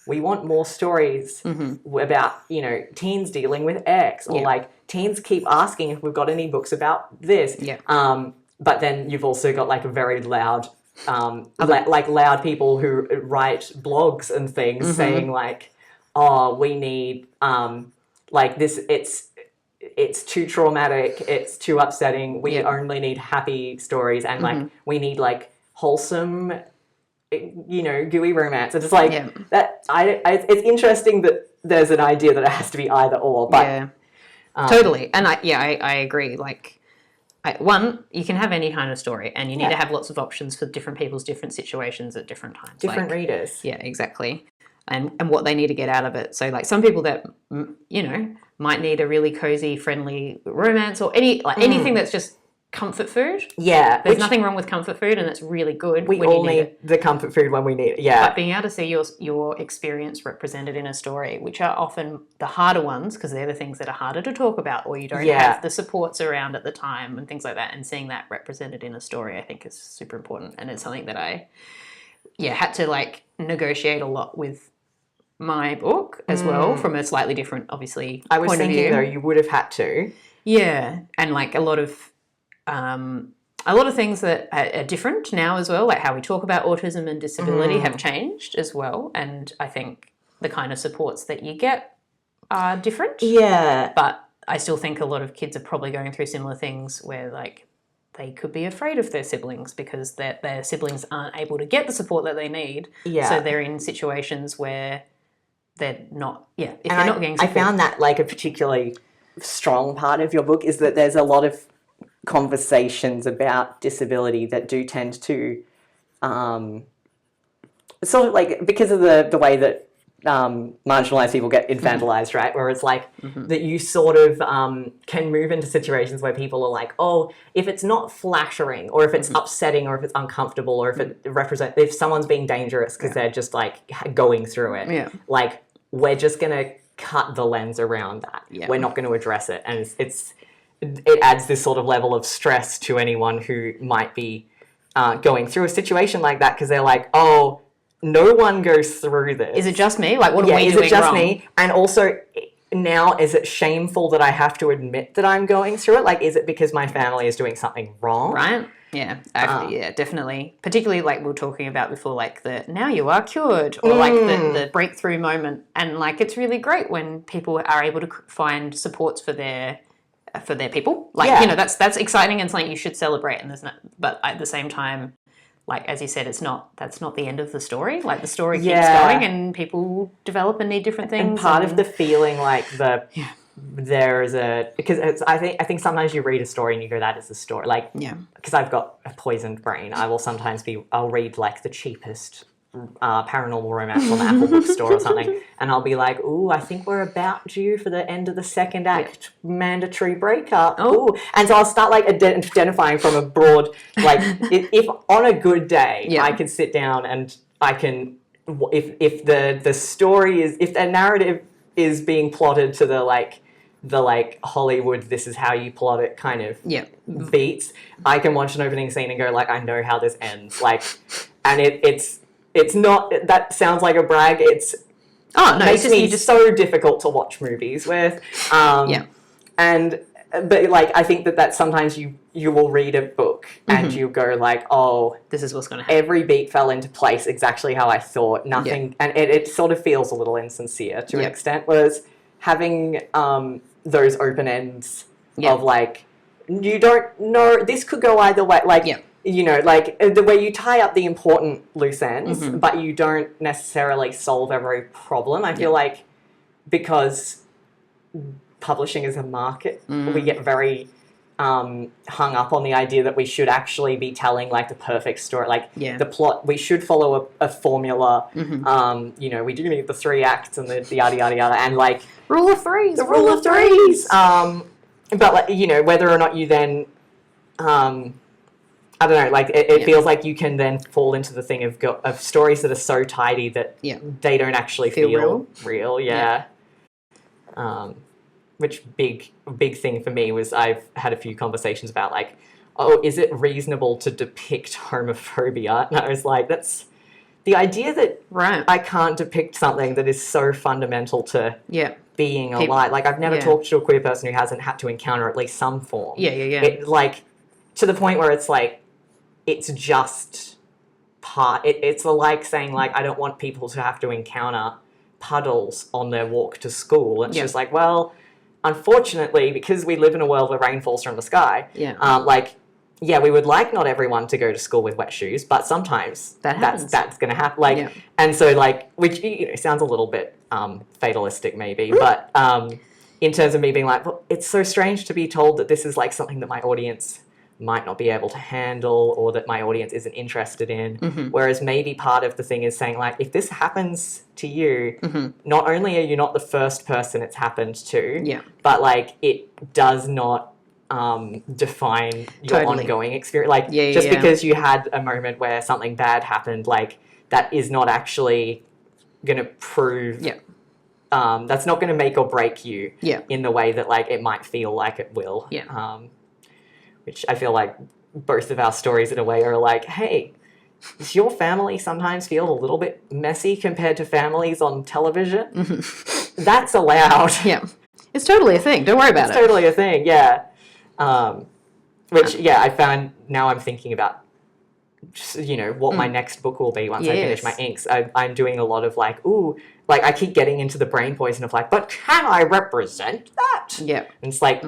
we want more stories about, teens dealing with X, or like teens keep asking if we've got any books about this. But then you've also got like a very loud, loud people who write blogs and things saying like, we need, like this, it's too traumatic, it's too upsetting, we only need happy stories, and like, we need like wholesome, gooey romance. It's just like, that, it's interesting that there's an idea that it has to be either or, but... totally. And I agree. Like, one, you can have any kind of story, and you need to have lots of options for different people's different situations at different times. Different readers. Yeah, exactly. And what they need to get out of it. So, like, some people that, you know, might need a really cozy, friendly romance or anything that's just comfort food. Yeah. There's nothing wrong with comfort food, and it's really good. We all need the comfort food when we need it. Yeah. But being able to see your experience represented in a story, which are often the harder ones, because they're the things that are harder to talk about, or you don't have the supports around at the time and things like that, and seeing that represented in a story, I think is super important. And it's something that I had to like negotiate a lot with my book as well, from a slightly different, obviously, I was point of thinking view. though you would have had to. Yeah, and like a lot of things that are different now as well, like how we talk about autism and disability have changed as well, and I think the kind of supports that you get are different. Yeah. But I still think a lot of kids are probably going through similar things where like they could be afraid of their siblings because their siblings aren't able to get the support that they need. Yeah. So they're in situations where they're not, if they're not getting support. I found that like a particularly strong part of your book is that there's a lot of conversations about disability that do tend to sort of like, because of the way that marginalised people get infantilized, right? Where it's like that you sort of can move into situations where people are like, oh, if it's not flattering or if it's upsetting or if it's uncomfortable or if it if someone's being dangerous because they're just like going through it, like we're just going to cut the lens around that. Yeah. We're not going to address it. And it adds this sort of level of stress to anyone who might be going through a situation like that because they're like, oh, no one goes through this. Is it just me? Like, what are we doing wrong? Is it just wrong? me? And also, now, is it shameful that I have to admit that I'm going through it? Like, is it because my family is doing something wrong? Right. Yeah. Yeah, definitely. Particularly, like we were talking about before, like the now you are cured or like the breakthrough moment. And like, it's really great when people are able to find supports for their people. Like, you know, that's exciting and something you should celebrate. And but at the same time, like, as you said, that's not the end of the story. Like, the story keeps going and people develop and need different things. And part of the feeling like there is because I think sometimes you read a story and you go, that is the story. Like, because I've got a poisoned brain, I'll read like the cheapest paranormal romance on the Apple bookstore or something, and I'll be like, ooh, I think we're about due for the end of the second act mandatory breakup. Ooh. And so I'll start like identifying from a broad, like if on a good day I can sit down and I can, if the story is, if the narrative is being plotted to the Hollywood, this is how you plot it kind of beats, I can watch an opening scene and go like, I know how this ends. Like, and it's not, that sounds like a brag. It makes me just so difficult to watch movies with. But like, I think that sometimes you will read a book and you go like, oh, this is what's going to happen. Every beat fell into place exactly how I thought. Nothing, and it sort of feels a little insincere to an extent. Whereas having those open ends of like, you don't know, this could go either way. Like, you know, like the way you tie up the important loose ends, but you don't necessarily solve every problem. I feel like because publishing is a market, we get very hung up on the idea that we should actually be telling like the perfect story, like the plot. We should follow a formula. You know, we do need the 3 acts and the yada yada yada, and like rule of threes. Rule of threes. But like, you know, whether or not you then I don't know, like it feels like you can then fall into the thing of stories that are so tidy that they don't actually feel real. Which big thing for me was I've had a few conversations about like, oh, is it reasonable to depict homophobia? And I was like, that's the idea that I can't depict something that is so fundamental to being alive. Like, I've never talked to a queer person who hasn't had to encounter at least some form. It, like, to the point where it's like, it's just part. It's like saying, like, I don't want people to have to encounter puddles on their walk to school. It's just like, well, unfortunately, because we live in a world where rain falls from the sky, we would like not everyone to go to school with wet shoes, but sometimes that's going to happen. Like, and so, like, which, you know, sounds a little bit fatalistic maybe, but in terms of me being like, well, it's so strange to be told that this is like something that my audience might not be able to handle or that my audience isn't interested in. Whereas maybe part of the thing is saying, like, if this happens to you, not only are you not the first person it's happened to, but, like, it does not define your ongoing experience. Like, just because you had a moment where something bad happened, like, that is not actually going to prove... that's not going to make or break you in the way that, like, it might feel like it will. Which I feel like both of our stories in a way are like, hey, does your family sometimes feel a little bit messy compared to families on television? That's allowed. It's totally a thing. Don't worry about it. It's totally a thing, which, I found now I'm thinking about, you know, what my next book will be once I finish my inks. I'm doing a lot of, like, like, I keep getting into the brain poison of, like, but can I represent that? And it's like...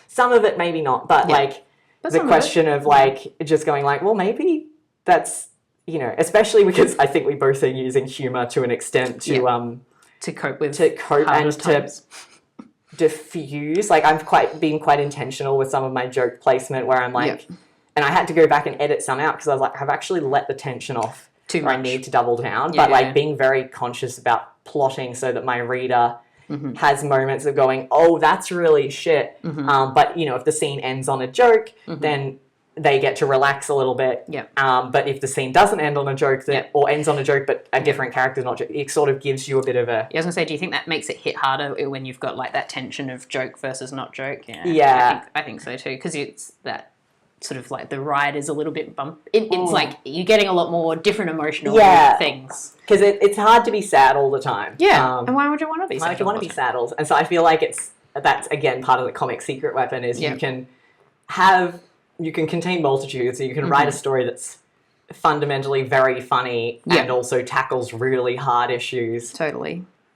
some of it maybe not, but like the question of like just going like, well, maybe that's, you know, especially because I think we both are using humor to an extent to cope with and times. to diffuse. Like, I'm being quite intentional with some of my joke placement where I'm like, and I had to go back and edit some out because I was like, I've actually let the tension off too much. I need to double down, but like being very conscious about plotting so that my reader has moments of going, oh, that's really shit. But, you know, if the scene ends on a joke, then they get to relax a little bit. But if the scene doesn't end on a joke or ends on a joke, but a different character's not, it sort of gives you a bit of a... I was going to say, do you think that makes it hit harder when you've got like that tension of joke versus not joke? I think so too, because it's that sort of like the ride is a little bit it's like you're getting a lot more different emotional things. Because it's hard to be sad all the time. And why would you want to be sad? Why would you want to be sad? And so I feel like that's again part of the comic secret weapon is you can contain multitudes, so you can write a story that's fundamentally very funny and also tackles really hard issues.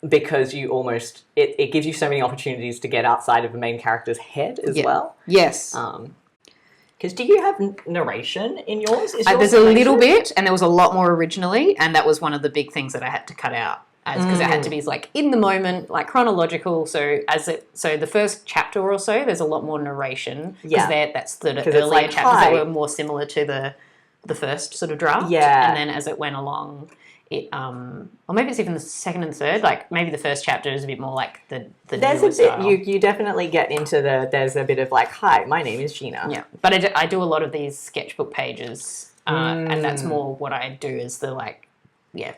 Because you almost it gives you so many opportunities to get outside of the main character's head as well. Because do you have narration in yours? There's a little bit, and there was a lot more originally, and that was one of the big things that I had to cut out, because it had to be like in the moment, like chronological. So the first chapter or so, there's a lot more narration because that's the earlier like, chapters that were more similar to the first sort of draft. And then as it went along, it or maybe it's even the second and third. Like maybe the first chapter is a bit more like the there's a bit style. You definitely get into there's a bit of like, hi, my name is Gina. But I do a lot of these sketchbook pages, and that's more what I do is the like I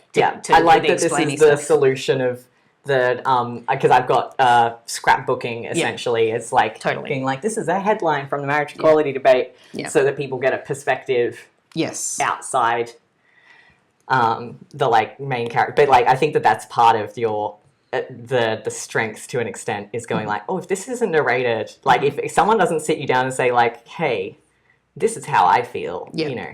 like that this is the solution of the because I've got scrapbooking essentially. It's like being like, this is a headline from the marriage equality debate, so that people get a perspective outside the like main character. But like I think that's part of your the strength to an extent is going like, oh, if this isn't narrated, like if someone doesn't sit you down and say like, hey, this is how I feel, you know.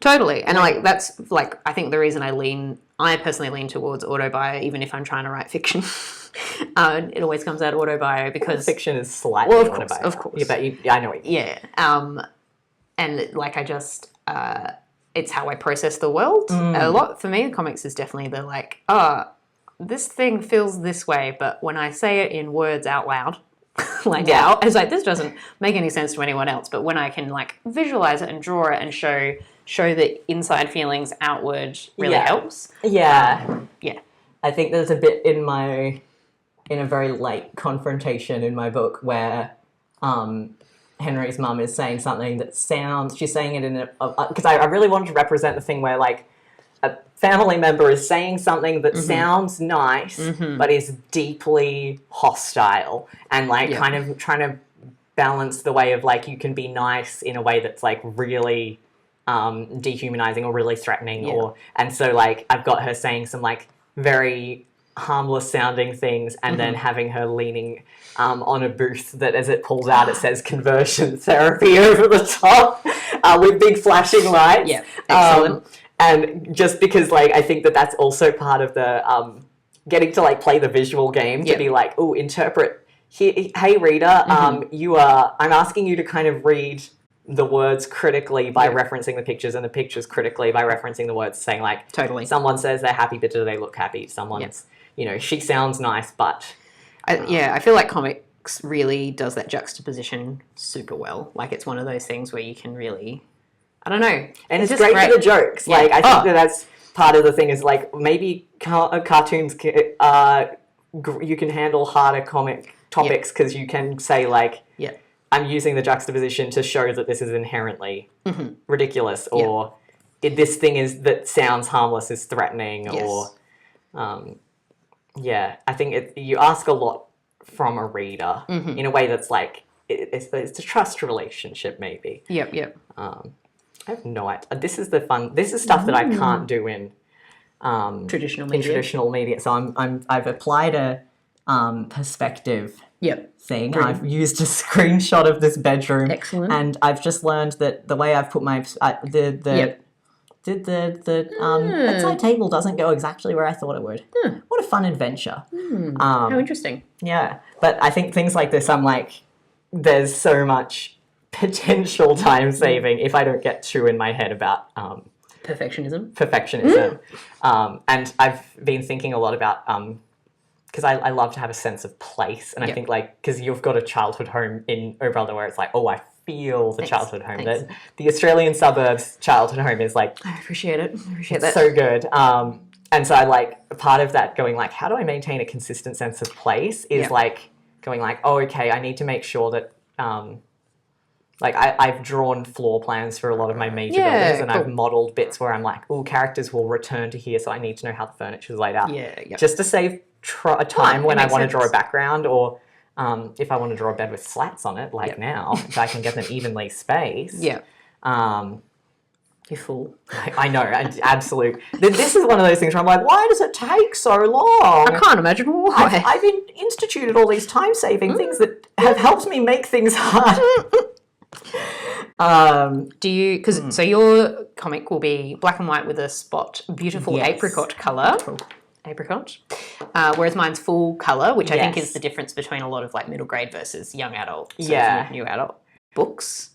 Totally. And like that's like I think the reason I personally lean towards autobio, even if I'm trying to write fiction. It always comes out autobio because fiction is slightly autobio. Of course. Yeah, but I know what you mean. And like I just it's how I process the world. A lot for me, comics is definitely the like, this thing feels this way, but when I say it in words out loud, like out, it's like this doesn't make any sense to anyone else. But when I can like visualize it and draw it and show the inside feelings outward really helps. I think there's a bit in a very late confrontation in my book where Henry's mum is saying something that she's saying it in because I really wanted to represent the thing where like a family member is saying something that sounds nice but is deeply hostile and like kind of trying to balance the way of like you can be nice in a way that's like really dehumanizing or really threatening and so like I've got her saying some like very harmless sounding things and then having her leaning on a booth that as it pulls out it says conversion therapy over the top with big flashing lights. Excellent. And just because like I think that's also part of the getting to like play the visual game to be like, oh, interpret hey reader, I'm asking you to kind of read the words critically by referencing the pictures and the pictures critically by referencing the words, saying like someone says they're happy but do they look happy, someone's you know, she sounds nice but I feel like really does that juxtaposition super well. Like, it's one of those things where you can really, I don't know. And it's great for the jokes. Yeah. Like, I think that's part of the thing is, like, maybe cartoons, you can handle harder comic topics because you can say, like, I'm using the juxtaposition to show that this is inherently ridiculous, or this thing that sounds harmless is threatening, or I think you ask a lot from a reader in a way that's like it's a trust relationship, maybe. Yep. I have no idea. This is stuff that I can't do in traditional media. So I've applied a perspective thing. I've used a screenshot of this bedroom. Excellent. And I've just learned that the way I've put my the bedside table doesn't go exactly where I thought it would. What a fun adventure. How interesting. Yeah. But I think things like this, I'm like, there's so much potential time saving if I don't get too in my head about perfectionism. And I've been thinking a lot about because I love to have a sense of place, and I think, like, because you've got a childhood home in Oh Brother where it's like, oh, I feel the childhood home. The Australian suburbs childhood home is like, I appreciate it. I appreciate that. So good. And so I like part of that going like, how do I maintain a consistent sense of place is like going like, oh, okay, I need to make sure that like I've drawn floor plans for a lot of my major buildings, and I've modelled bits where I'm like, oh, characters will return to here, so I need to know how the furniture's laid out. Just to save time when I want to draw a background, or if I want to draw a bed with slats on it, like now, if I can get them evenly spaced. You fool. I know, absolute. This is one of those things where I'm like, why does it take so long? I can't imagine why. I've instituted all these time-saving things that have helped me make things hard. Do you, so your comic will be black and white with a spot, beautiful apricot colour. Apricot. Whereas mine's full colour, which I think is the difference between a lot of like middle grade versus young adult, new adult books.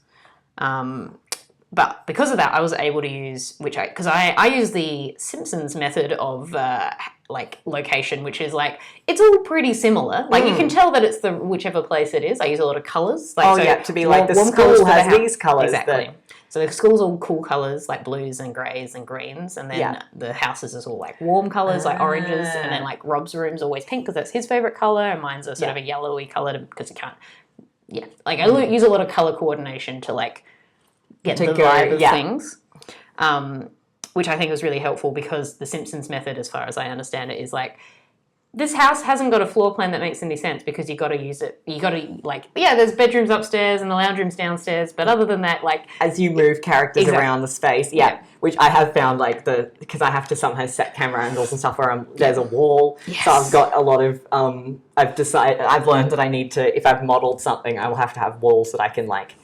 But because of that, I was able to use, because I use the Simpsons method of like location, which is like, it's all pretty similar. Like you can tell that it's the whichever place it is. I use a lot of colours. Like, to be like the school has these colours. Exactly. So the school's all cool colours, like blues and greys and greens, and then the houses is all like warm colours, like oranges, and then like Rob's room's always pink because that's his favourite colour, and mine's a sort of a yellowy colour because you can't. Like I use a lot of colour coordination to like get the vibe of things, which I think was really helpful because the Simpsons method, as far as I understand it, is like, this house hasn't got a floor plan that makes any sense because you got to use it. You got to like, there's bedrooms upstairs and the lounge room's downstairs, but other than that, like as you move characters around the space, which I have found like because I have to sometimes set camera angles and stuff where there's a wall, so I've got a lot of I've learned that I need to, if I've modelled something, I will have to have walls that I can like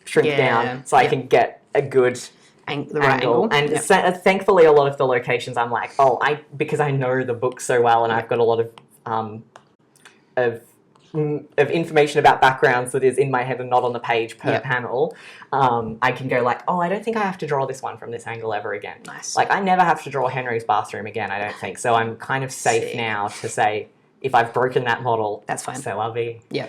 shrink down so I can get a good the right angle. And thankfully, a lot of the locations I'm like, because I know the book so well, and I've got a lot of information about backgrounds that is in my head and not on the page per panel. I can go like, I don't think I have to draw this one from this angle ever again. Nice. Like I never have to draw Henry's bathroom again. I don't think so. I'm kind of safe now to say if I've broken that model, that's fine. So I'll be. Yeah.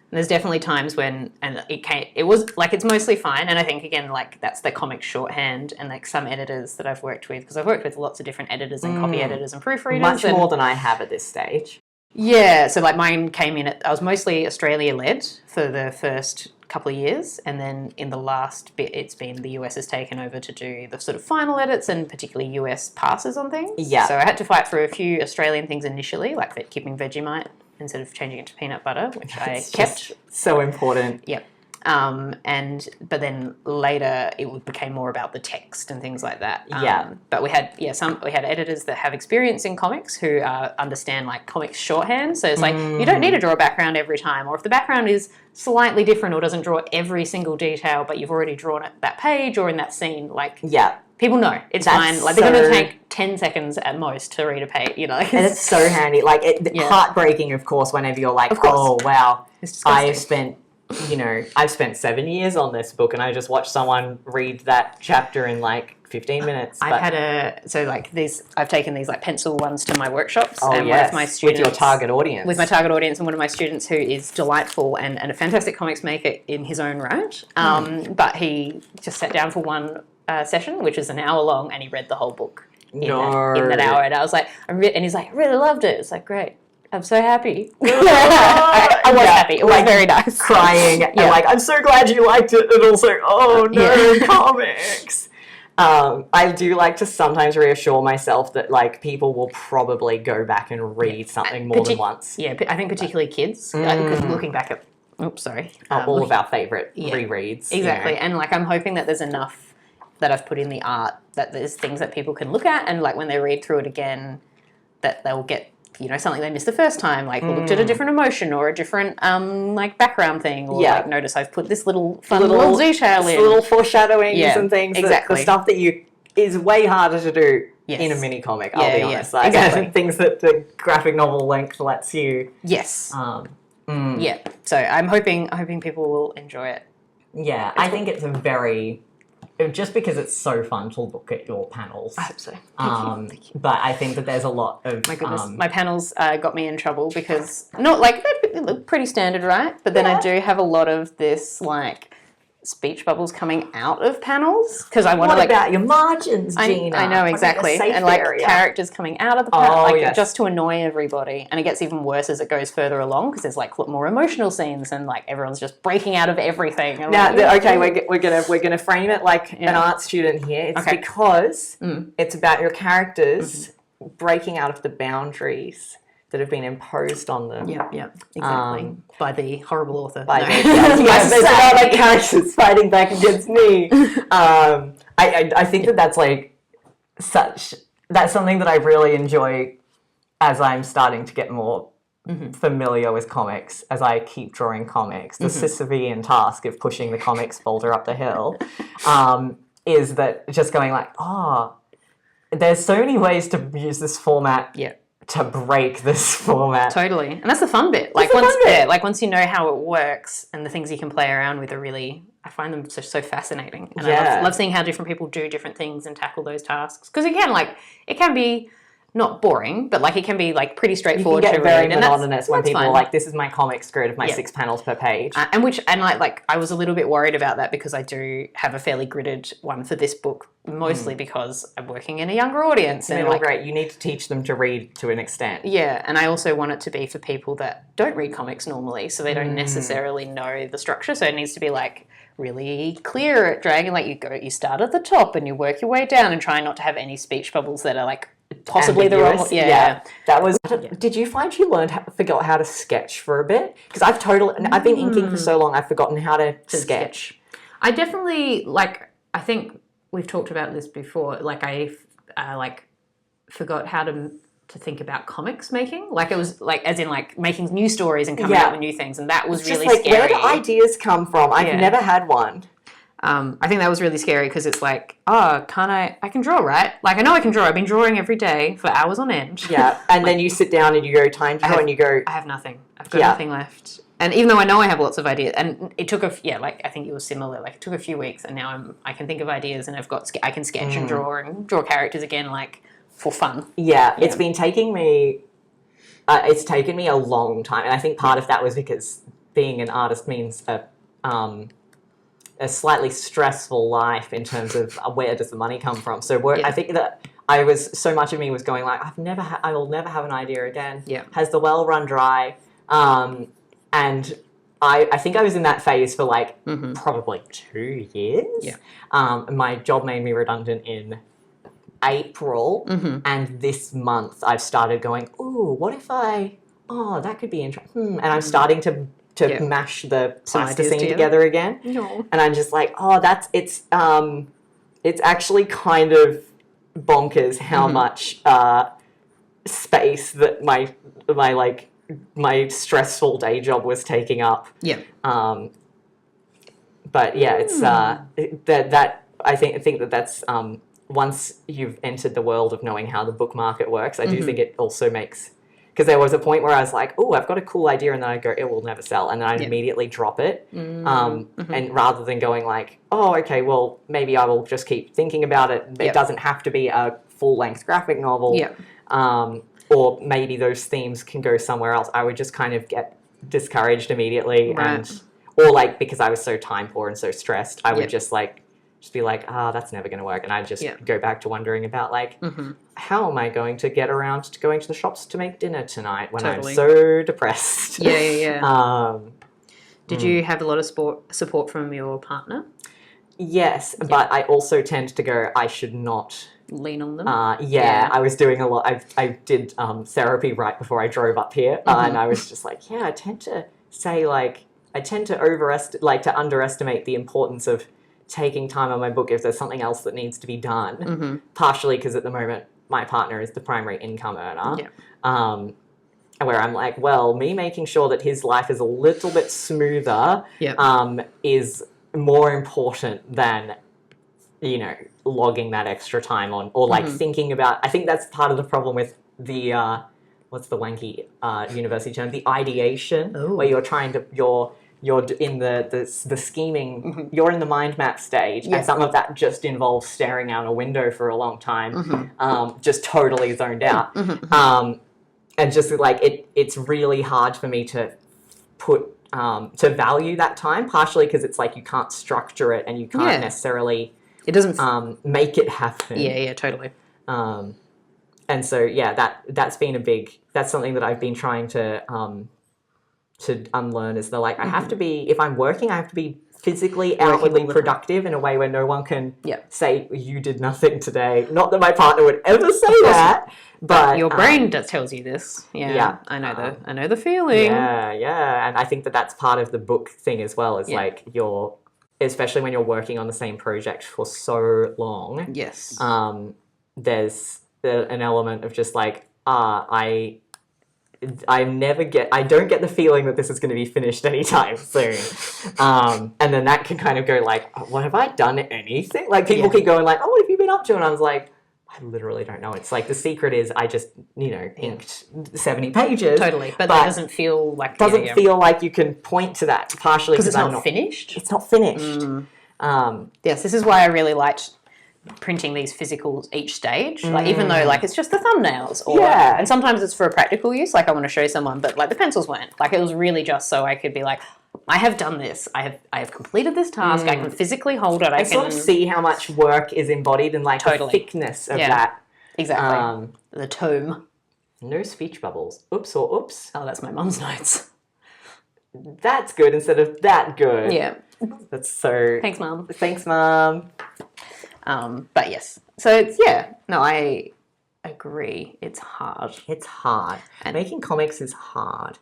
There's definitely times when, and it was like, it's mostly fine. And I think, again, like that's the comic shorthand and like some editors that I've worked with, because I've worked with lots of different editors and copy editors and proofreaders. Much more than I have at this stage. Yeah. So like mine came in I was mostly Australia led for the first couple of years. And then in the last bit, it's been the US has taken over to do the sort of final edits and particularly US passes on things. Yeah. So I had to fight for a few Australian things initially, like keeping Vegemite instead of changing it to peanut butter, which I kept. So important. Yep. But then later it became more about the text and things like that. But we had editors that have experience in comics who understand like comics shorthand. So it's like you don't need to draw a background every time, or if the background is slightly different or doesn't draw every single detail, but you've already drawn it that page or in that scene, like people know it's fine. Like they're going to take 10 seconds at most to read a page, you know. And it's so handy. Like heartbreaking, of course, whenever you're like, oh wow, I have spent you know, I've spent 7 years on this book and I just watched someone read that chapter in like 15 minutes. I've taken these like pencil ones to my workshops. Oh, and yes, one of my students, with your target audience. With my target audience, and one of my students who is delightful and a fantastic comics maker in his own right. But he just sat down for one session, which is an hour long, and he read the whole book in that hour. And I was like, and he's like, I really loved it. It's like, great. I'm so happy. I was happy. It was like, very nice. Crying. And like, I'm so glad you liked it. And also, oh no, comics. I do like to sometimes reassure myself that like people will probably go back and read something more than once. Yeah, I think particularly kids. Because looking back at, all of our favourite rereads. Exactly. You know. And like, I'm hoping that there's enough that I've put in the art that there's things that people can look at, and like when they read through it again, that they'll get, you know, something they missed the first time, like looked at a different emotion or a different like background thing, or like notice I've put this little fun little detail in, little foreshadowings and things. Exactly, the stuff that is way harder to do in a mini comic. I'll be honest, like, exactly. Things that the graphic novel length lets you. Yes. Yeah. So I'm hoping people will enjoy it. Yeah, I think it's a very. Just because it's so fun to look at your panels. I hope so. Thank you. But I think that there's a lot of... My goodness, my panels got me in trouble because, not like, they look pretty standard, right? But then I do have a lot of this, like, speech bubbles coming out of panels. Because I want to, like... What about your margins, Gina? I know, exactly. And, like, characters coming out of the panel, just to annoy everybody. And it gets even worse as it goes further along because there's, like, more emotional scenes and, like, everyone's just breaking out of everything. And now, we're gonna frame it like an art student here. It's because it's about your characters breaking out of the boundaries that have been imposed on them. Yeah, exactly. By the horrible author. Yes, there's about like characters fighting back against me. I think that's like that's something that I really enjoy as I'm starting to get more familiar with comics, as I keep drawing comics. The Sisyphean task of pushing the comics boulder up the hill is that just going like, there's so many ways to use this format. Yeah. To break this format. Totally. And that's the fun bit. Like once you know how it works and the things you can play around with are really, I find them so fascinating. And I love seeing how different people do different things and tackle those tasks. Because it can be not boring, but like it can be like pretty straightforward to read. Very monotonous when people are like, this is my comics grid of my 6 panels per page. I was a little bit worried about that because I do have a fairly gridded one for this book, mostly because I'm working in a younger audience. And great, you need to teach them to read to an extent. Yeah, and I also want it to be for people that don't read comics normally, so they don't necessarily know the structure. So it needs to be like really clear at Dragon. Like you start at the top and you work your way down and try not to have any speech bubbles that are like possibly the wrong. That was. Did you find you forgot how to sketch for a bit? Because I've been inking for so long, I've forgotten how to sketch. I definitely I think we've talked about this before. Like I forgot how to think about comics making. Like it was like as in like making new stories and coming out with new things, and that was it's really just like, scary. Where do ideas come from? I've never had one. I think that was really scary because it's like, I can draw, right? Like, I know I can draw. I've been drawing every day for hours on end. Yeah, and then you sit down and you go, time to draw, and you go... I have nothing. I've got nothing left. And even though I know I have lots of ideas, and it took I think it was similar. Like, it took a few weeks, and now I can think of ideas, and I can sketch and draw characters again, like, for fun. Yeah, it's been taking me... it's taken me a long time, and I think part of that was because being an artist means a slightly stressful life in terms of where does the money come from. So I think that so much of me was going like, I will never have an idea again. Yeah. Has the well run dry? And I think I was in that phase for like probably 2 years. Yeah. My job made me redundant in April, and this month I've started going, ooh, what if that could be interesting. And I'm starting to mash the plasticine together again. No. And I'm just like, it's actually kind of bonkers how much space that my stressful day job was taking up. Yeah. But yeah, it's that I think that's once you've entered the world of knowing how the book market works, I do think it also makes because there was a point where I was like, oh, I've got a cool idea, and then I'd go, it will never sell, and then I'd immediately drop it. And rather than going like, oh, okay, well, maybe I will just keep thinking about it. It doesn't have to be a full-length graphic novel. Or maybe those themes can go somewhere else. I would just kind of get discouraged immediately, or like, because I was so time poor and so stressed, I would just be like, that's never going to work. And I'd just go back to wondering about like, how am I going to get around to going to the shops to make dinner tonight when I'm so depressed? Did you have a lot of support from your partner? Yes, but I also tend to go, I should not lean on them. I was doing a lot. I did therapy right before I drove up here, and I was just like, I tend to say like, I tend to underestimate the importance of taking time on my book if there's something else that needs to be done. Partially because at the moment my partner is the primary income earner. Where I'm like, well, me making sure that his life is a little bit smoother is more important than, you know, logging that extra time on, or like thinking about, I think that's part of the problem with the, what's the wanky university term? The ideation, where you're trying to, you're in the scheming, you're in the mind map stage, and some of that just involves staring out a window for a long time, just totally zoned out. And just like, it's really hard for me to put, to value that time, partially because it's like you can't structure it and you can't necessarily... It doesn't make it happen. Yeah, totally. And so that's been that's something that I've been trying to unlearn, is I have to be, if I'm working, I have to be physically, outwardly productive in a way where no one can say, you did nothing today. Not that my partner would ever say that, but your brain tells you this. I know the feeling. And I think that that's part of the book thing as well, is like especially when you're working on the same project for so long. There's an element of just like, I don't get the feeling that this is going to be finished anytime soon. And then that can kind of go like, what, have I done anything? Like people keep going like, oh, what have you been up to? And I was like, I literally don't know. It's like, the secret is I just, inked 70 pages. Totally. But that doesn't feel like... feel like you can point to that, partially because it's not finished. It's not finished. Yes, this is why I really liked printing these physicals each stage, like even though like it's just the thumbnails, and sometimes it's for a practical use, like I want to show someone, but like the pencils weren't, like it was really just so I could be like, I have done this, I have completed this task, I can physically hold it, I can sort of see how much work is embodied in like the thickness of that. Exactly. The tome. No speech bubbles. Oops or oops. Oh, that's my mum's notes. That's good instead of that good. Yeah. That's so... Thanks, Mum. Thanks, Mum. But yes. So it's, I agree. It's hard. It's hard. And making comics is hard.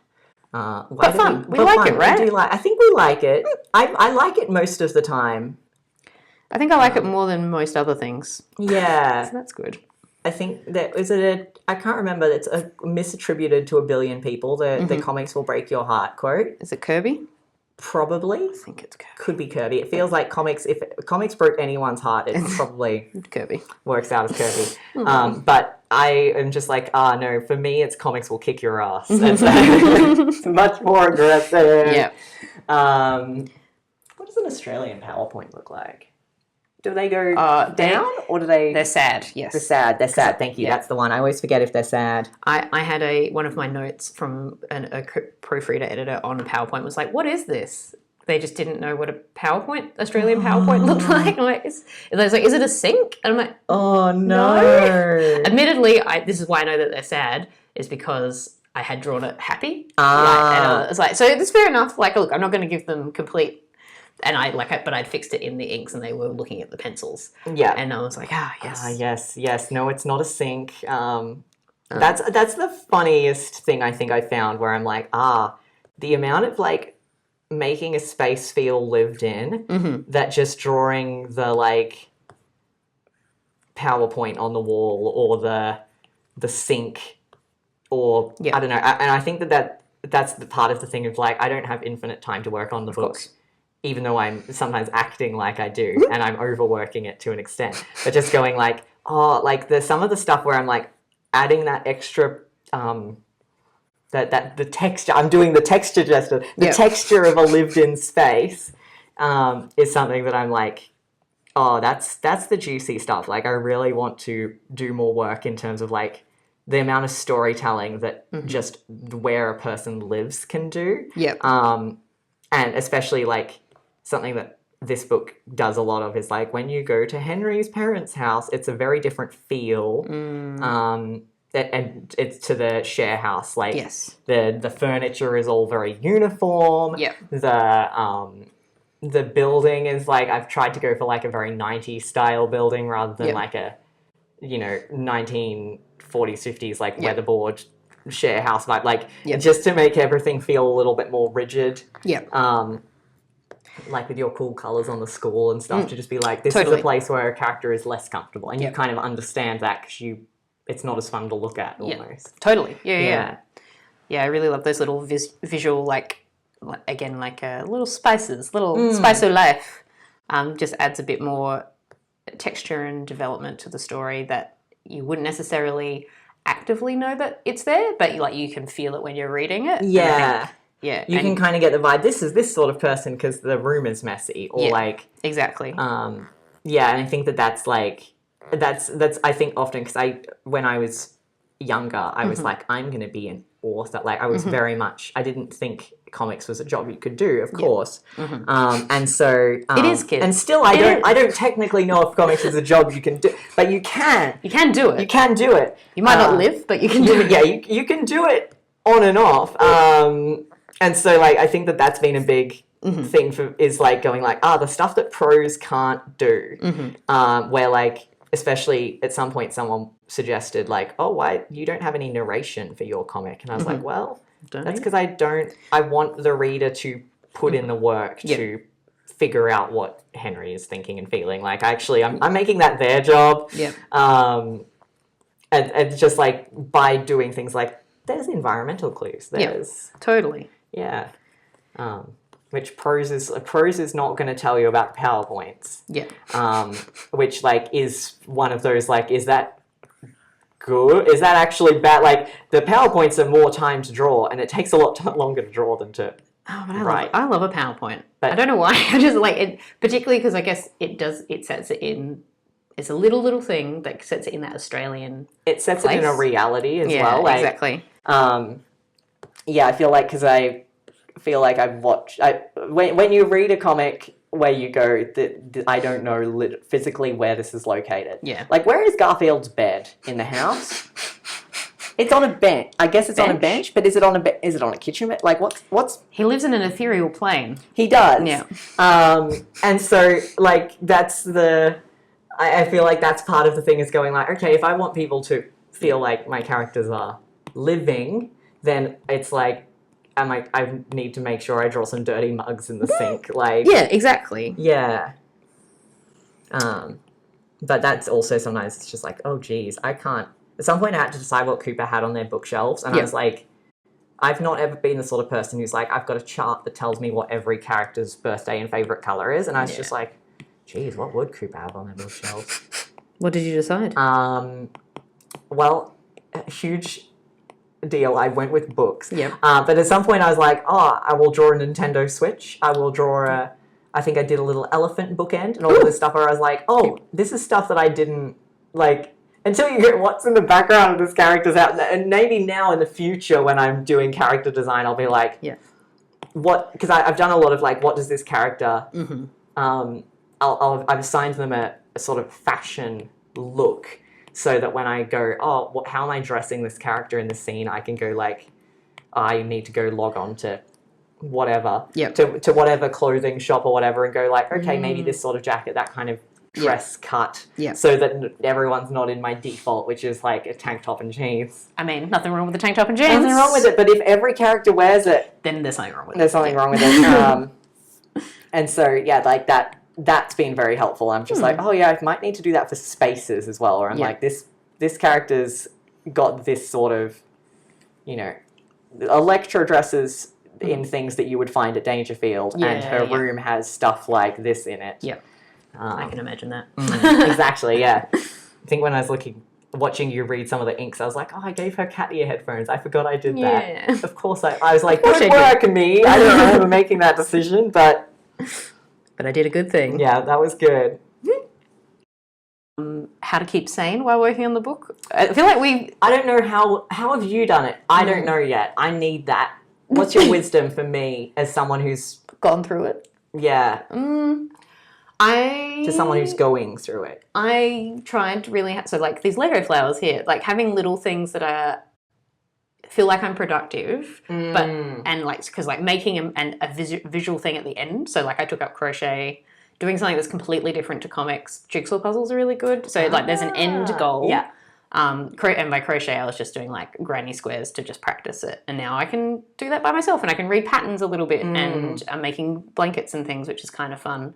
But fun. We like it, right? I think we like it. I like it most of the time. I think I like it more than most other things. Yeah. So that's good. I think that, I can't remember, it's misattributed to a billion people, the comics will break your heart quote. Is it Kirby? Probably. I think it's Kirby. Could be Kirby. It feels like if comics broke anyone's heart, it probably Kirby works out as Kirby. But I am just like, no, for me, it's comics will kick your ass. It's much more aggressive. Yeah. What does an Australian PowerPoint look like? Do they go down, or do they... They're sad, yes. They're sad. They're sad. Thank you. That's the one. I always forget if they're sad. I had one of my notes from a proofreader editor on PowerPoint was like, what is this? They just didn't know what a Australian PowerPoint looked like. I'm like, is it a sync? And I'm like, oh, no. Admittedly, this is why I know that they're sad, is because I had drawn it happy. And it's like, so it's fair enough. Like, look, I'm not going to give them complete... And but I'd fixed it in the inks, and they were looking at the pencils. Yeah, and I was like, yes, yes. No, it's not a sync. That's the funniest thing I think I found, where I'm like, the amount of like making a space feel lived in, that just drawing the like PowerPoint on the wall or the sync, or I don't know. And I think that's the part of the thing of like, I don't have infinite time to work on the book. Even though I'm sometimes acting like I do, and I'm overworking it to an extent. But just going like, some of the stuff where I'm like adding that extra that the texture. I'm doing the texture gesture. The texture of a lived-in space is something that I'm like, oh, that's the juicy stuff. Like, I really want to do more work in terms of like the amount of storytelling that just where a person lives can do. Yep. And especially like something that this book does a lot of is like when you go to Henry's parents' house, it's a very different feel. And it's to the share house. Like the furniture is all very uniform. Yep. The building is like, I've tried to go for like a very 90s style building rather than like a, 1940s, 50s, like weatherboard share house vibe. Like just to make everything feel a little bit more rigid. Like with your cool colours on the school and stuff, to just be like, this is a place where a character is less comfortable. And you kind of understand that because it's not as fun to look at almost. Totally. Yeah, I really love those little visual, like little spices, little spice of life. Just adds a bit more texture and development to the story that you wouldn't necessarily actively know that it's there, but you can feel it when you're reading it. Yeah. You can kind of get the vibe, this is this sort of person because the room is messy. Or like... Exactly. And I think that's like... That's I think often, because when I was younger, I was like, I'm going to be an author. Like, I was very much... I didn't think comics was a job you could do, of course. And so... it is, kids. And still, I don't technically know if comics is a job you can do, but you can. You can do it. You can do it. You might not live, but you can do it. Yeah, you can do it on and off. And so, like, I think that's been a big thing is like going like, the stuff that prose can't do. Where like, especially at some point, someone suggested like, oh, why you don't have any narration for your comic? And I was like, well, that's because I want the reader to put in the work to figure out what Henry is thinking and feeling. Like, actually, I'm making that their job. And just like by doing things like, there's environmental clues. There's totally. Yeah. Which prose is not going to tell you about PowerPoints. Which like is one of those like, is that good? Is that actually bad? Like, the PowerPoints are more time to draw, and it takes a lot longer to draw than to write. I love a PowerPoint. But I don't know why. I just like it, particularly because I guess it sets it in. It's a little thing that sets it in that Australian. It sets place. it in a reality as well. Like, exactly. I feel like because I feel like I've watched. When you read a comic where you go, I don't know physically where this is located. Like, where is Garfield's bed in the house? It's on a bench. I guess it's on a bench, but is it on a kitchen bed? Like, what's? He lives in an ethereal plane. He does. Yeah. And so like that's the. I feel like that's part of the thing is going like, okay, if I want people to feel like my characters are living, then it's like, I need to make sure I draw some dirty mugs in the sink. Like, yeah, exactly. Yeah. But that's also sometimes it's just like, oh geez, I can't. At some point I had to decide what Cooper had on their bookshelves, and I was like, I've not ever been the sort of person who's like, I've got a chart that tells me what every character's birthday and favourite colour is, and I was just like, geez, what would Cooper have on their bookshelves? What did you decide? Well, a huge deal. I went with books. Yep. But at some point I was like, I will draw a Nintendo Switch. I will draw I think I did a little elephant bookend and all of this stuff where I was like, this is stuff that I didn't, like, until you get what's in the background of this character's out. And maybe now in the future when I'm doing character design, I'll be like, because I've done a lot of like, what does this character, I've assigned them a sort of fashion look so that when I go, how am I dressing this character in this scene? I can go like, I need to go log on to whatever, to whatever clothing shop or whatever and go like, okay, maybe this sort of jacket, that kind of dress cut, so that everyone's not in my default, which is like a tank top and jeans. I mean, nothing wrong with the tank top and jeans. Nothing wrong with it, but if every character wears it, then there's something wrong with it. There's something wrong with it. And so, like that's been very helpful. I'm just like, I might need to do that for spaces as well. Or I'm like, this character's got this sort of, Electra dresses in things that you would find at Dangerfield, and her room has stuff like this in it. Yeah, I can imagine that. Exactly, yeah. I think when I was looking watching you read some of the inks, I was like, oh, I gave her cat ear headphones. I forgot I did Yeah. that. Of course I was like, course good I did. work, me. I don't remember making that decision, but I did a good thing. yeah, that was good. How to keep sane while working on the book. I feel like I don't know how have you done it? I don't know yet. I need that. What's your wisdom for me as someone who's gone through it. Yeah. To someone who's going through it. I tried really so like these Lego flowers here, like having little things that are feel like I'm productive, but and like because like making a visual thing at the end. So like I took up crochet, doing something that's completely different to comics. Jigsaw puzzles are really good. So like there's an end goal. Yeah. And by crochet, I was just doing like granny squares to just practice it. And now I can do that by myself and I can read patterns a little bit and I'm making blankets and things, which is kind of fun.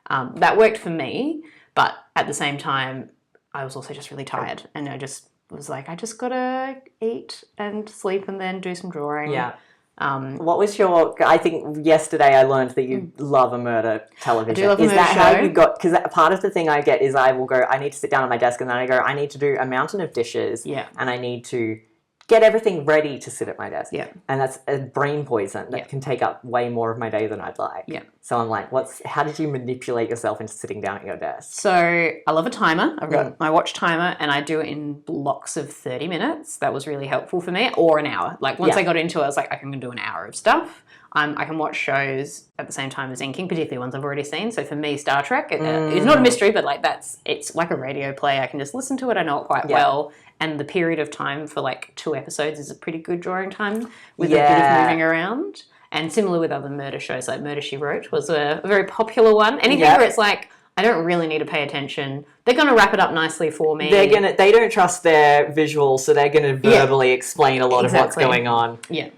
That worked for me, but at the same time, I was also just really tired. And I just was like, I just gotta eat and sleep and then do some drawing. Yeah. What was I think yesterday I learned that you love a murder television. I do love a is murder that show. how you got, because part of the thing I get is I will go, I need to sit down at my desk and then I go, I need to do a mountain of dishes. Yeah. And I need to get everything ready to sit at my desk. Yeah. And that's a brain poison that can take up way more of my day than I'd like. Yeah. So I'm like, how did you manipulate yourself into sitting down at your desk? So I love a timer. I've got my watch timer and I do it in blocks of 30 minutes. That was really helpful for me, or an hour. Like once I got into it, I was like, I can do an hour of stuff. I can watch shows at the same time as inking, particularly ones I've already seen. So for me, Star Trek, it's not a mystery, but like it's like a radio play. I can just listen to it. I know it quite well. And the period of time for like 2 episodes is a pretty good drawing time with a bit of moving around. And similar with other murder shows, like Murder, She Wrote was a very popular one. Anything where it's like, I don't really need to pay attention. They're going to wrap it up nicely for me. They don't trust their visuals, so they're going to verbally explain a lot of what's going on. Yeah.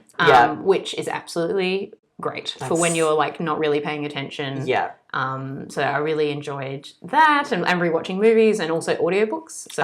Which is absolutely great for when you're like not really paying attention. Yeah. So I really enjoyed that and rewatching movies and also audiobooks. So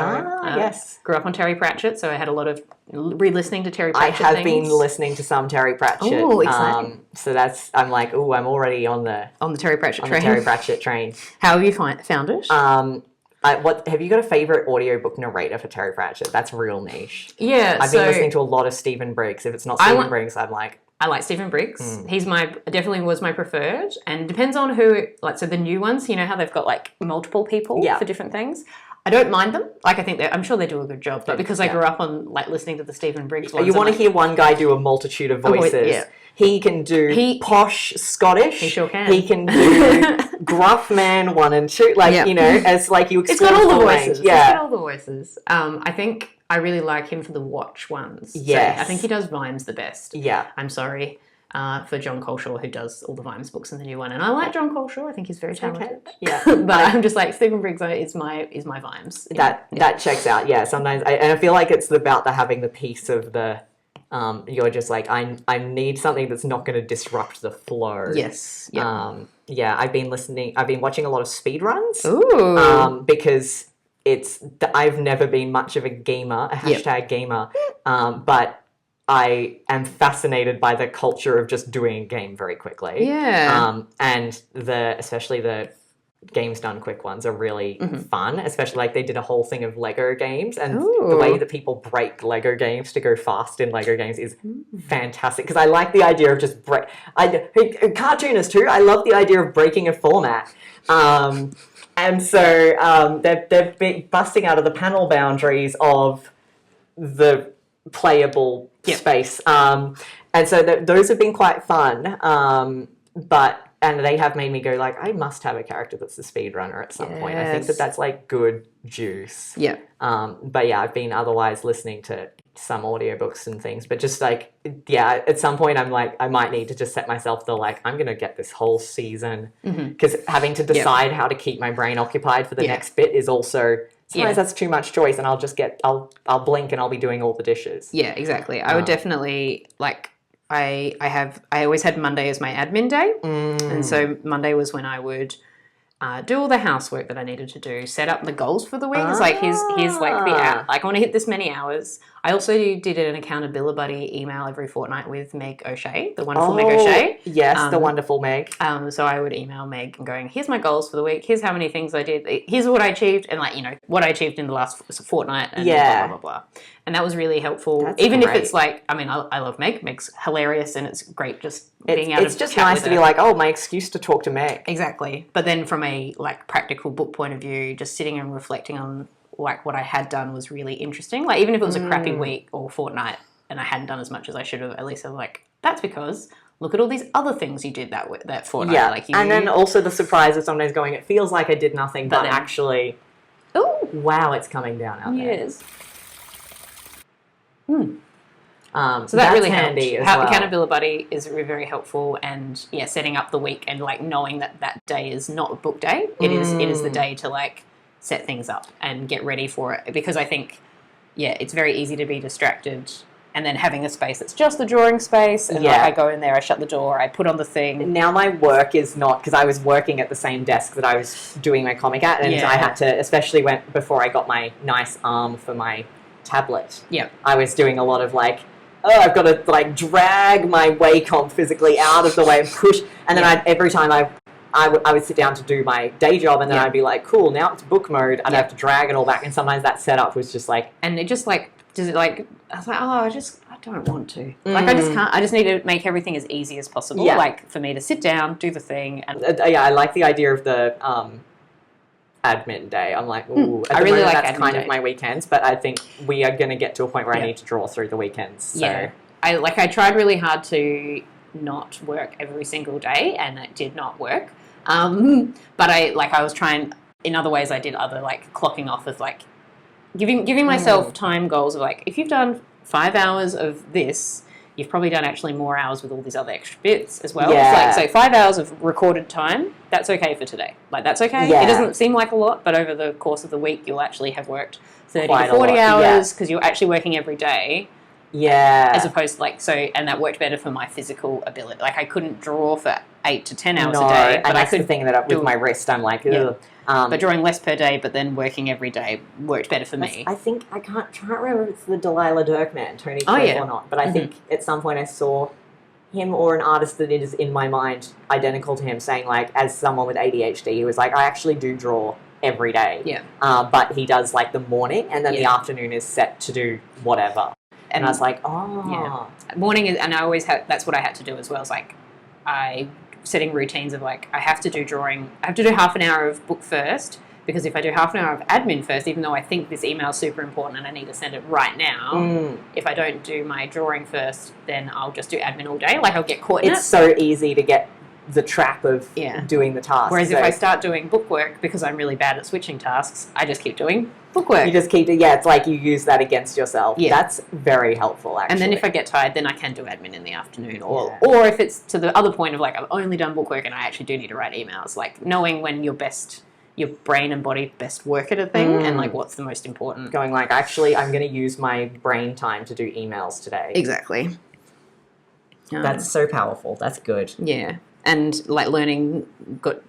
grew up on Terry Pratchett, so I had a lot of re-listening to Terry Pratchett I have been listening to some Terry Pratchett. Oh, exciting. So I'm like, I'm already on the Terry Pratchett train. The Terry Pratchett train. How have you found it? Have you got a favourite audiobook narrator for Terry Pratchett? That's real niche. Yeah. I've been listening to a lot of Stephen Briggs. If it's not Stephen Briggs, I'm like, I like Stephen Briggs. He's definitely was my preferred, and depends on who. Like, so the new ones, you know how they've got like multiple people for different things. I don't mind them. Like, I think I'm sure they do a good job, but because I grew up on like listening to the Stephen Briggs ones, you want to hear one guy do a multitude of voices. He can do posh Scottish. He sure can. He can do gruff man 1 and 2. Like you know, as like you explore it's got all the voices. Range. Yeah, it's got all the voices. I think I really like him for the watch ones. Yes. So I think he does Vimes the best. Yeah. I'm sorry for John Coleshaw, who does all the Vimes books in the new one. And I like John Coleshaw. I think he's very talented. Okay. Yeah. But I'm just like, Stephen Briggs is my Vimes. That checks out. Yeah. Sometimes I feel like it's about having the piece of the you're just like, I need something that's not going to disrupt the flow. Yes. Yeah. I've been watching a lot of speed runs. Ooh. Because I've never been much of a gamer, a hashtag gamer, but I am fascinated by the culture of just doing a game very quickly. Yeah. And especially the games done quick ones are really fun, especially like they did a whole thing of Lego games, and the way that people break Lego games to go fast in Lego games is fantastic, because I like the idea of just cartoonists too, I love the idea of breaking a format. And so they've been busting out of the panel boundaries of the playable space. And so those have been quite fun. And they have made me go like, I must have a character that's a speedrunner at some point. I think that's like good juice. Yeah. But yeah, I've been otherwise listening to some audiobooks and things, but just like, at some point I'm like, I might need to just set myself I'm going to get this whole season, because having to decide how to keep my brain occupied for the next bit is also, sometimes that's too much choice, and I'll just I'll blink and I'll be doing all the dishes. Yeah, exactly. I would definitely I always had Monday as my admin day, and so Monday was when I would do all the housework that I needed to do, set up the goals for the week. It's like here's like the hour. Like I want to hit this many hours. I also did an accountability buddy email every fortnight with Meg O'Shea, the wonderful Meg O'Shea. Yes, the wonderful Meg. So I would email Meg and going, here's my goals for the week. Here's how many things I did. Here's what I achieved, and what I achieved in the last fortnight, and blah, blah, blah, blah. And that was really helpful. That's even great. if it's like, I love Meg. Meg's hilarious, and it's great just being able to It's just chat nice with to her. be like, oh, my excuse to talk to Meg. Exactly. But then from a practical book point of view, just sitting and reflecting on what I had done was really interesting. Like even if it was a crappy week or fortnight and I hadn't done as much as I should have, at least I was like, that's because look at all these other things you did that fortnight. Yeah, and then also the surprise of sometimes going, it feels like I did nothing, but actually, wow, it's coming down out there. Yes. So that really handy helped. as well. Accountability buddy is very helpful, and setting up the week and knowing that day is not a book day. It is the day to set things up and get ready for it, because I think it's very easy to be distracted, and then having a space that's just the drawing space, and I go in there, I shut the door, I put on the thing. Now my work is not, because I was working at the same desk that I was doing my comic at, and I had to, especially before I got my nice arm for my tablet. Yeah, I was doing a lot of I've got to drag my Wacom physically out of the way and push, and then every time I would sit down to do my day job, and then I'd be like, cool, now it's book mode. I'd have to drag it all back, and sometimes that setup was just and it just I was like, I don't want to. I just can't. I just need to make everything as easy as possible. Yeah. For me to sit down, do the thing. And I like the idea of the admin day. I'm like, ooh, I really like that's admin kind day. of my weekends, but I think we are going to get to a point where I need to draw through the weekends. So. Yeah. I tried really hard to not work every single day, and it did not work. But I was trying in other ways. I did other clocking off of giving myself time goals of if you've done 5 hours of this, you've probably done actually more hours with all these other extra bits as well. Yeah. So 5 hours of recorded time, that's okay for today. That's okay. Yeah. It doesn't seem like a lot, but over the course of the week, you'll actually have worked 30 Quite to 40 a lot. hours because you're actually working every day. Yeah. As opposed to and that worked better for my physical ability. I couldn't draw for 8 to 10 hours a day, and but that's I could the thing that with my wrist, I'm like, ugh. But drawing less per day, but then working every day worked better for me. I think I can't remember if it's the Delilah Dirkman, Tony Cliff or not, but I think at some point I saw him or an artist that is in my mind identical to him saying as someone with ADHD, he was like, I actually do draw every day. Yeah. But he does the morning, and then the afternoon is set to do whatever. And I was like, morning is, and I always had, that's what I had to do as well. It's setting routines of I have to do drawing, I have to do half an hour of book first, because if I do half an hour of admin first, even though I think this email is super important and I need to send it right now, if I don't do my drawing first, then I'll just do admin all day. I'll get caught in it. It's so easy to get the trap of doing the task. Whereas if I start doing bookwork, because I'm really bad at switching tasks, I just keep doing bookwork. You just keep it's you use that against yourself. Yeah. That's very helpful, actually. And then if I get tired, then I can do admin in the afternoon. Or if it's to the other point of I've only done bookwork and I actually do need to write emails, knowing when your brain and body best work at a thing and what's the most important. Going actually, I'm going to use my brain time to do emails today. Exactly. That's so powerful. That's good. Yeah. And learning,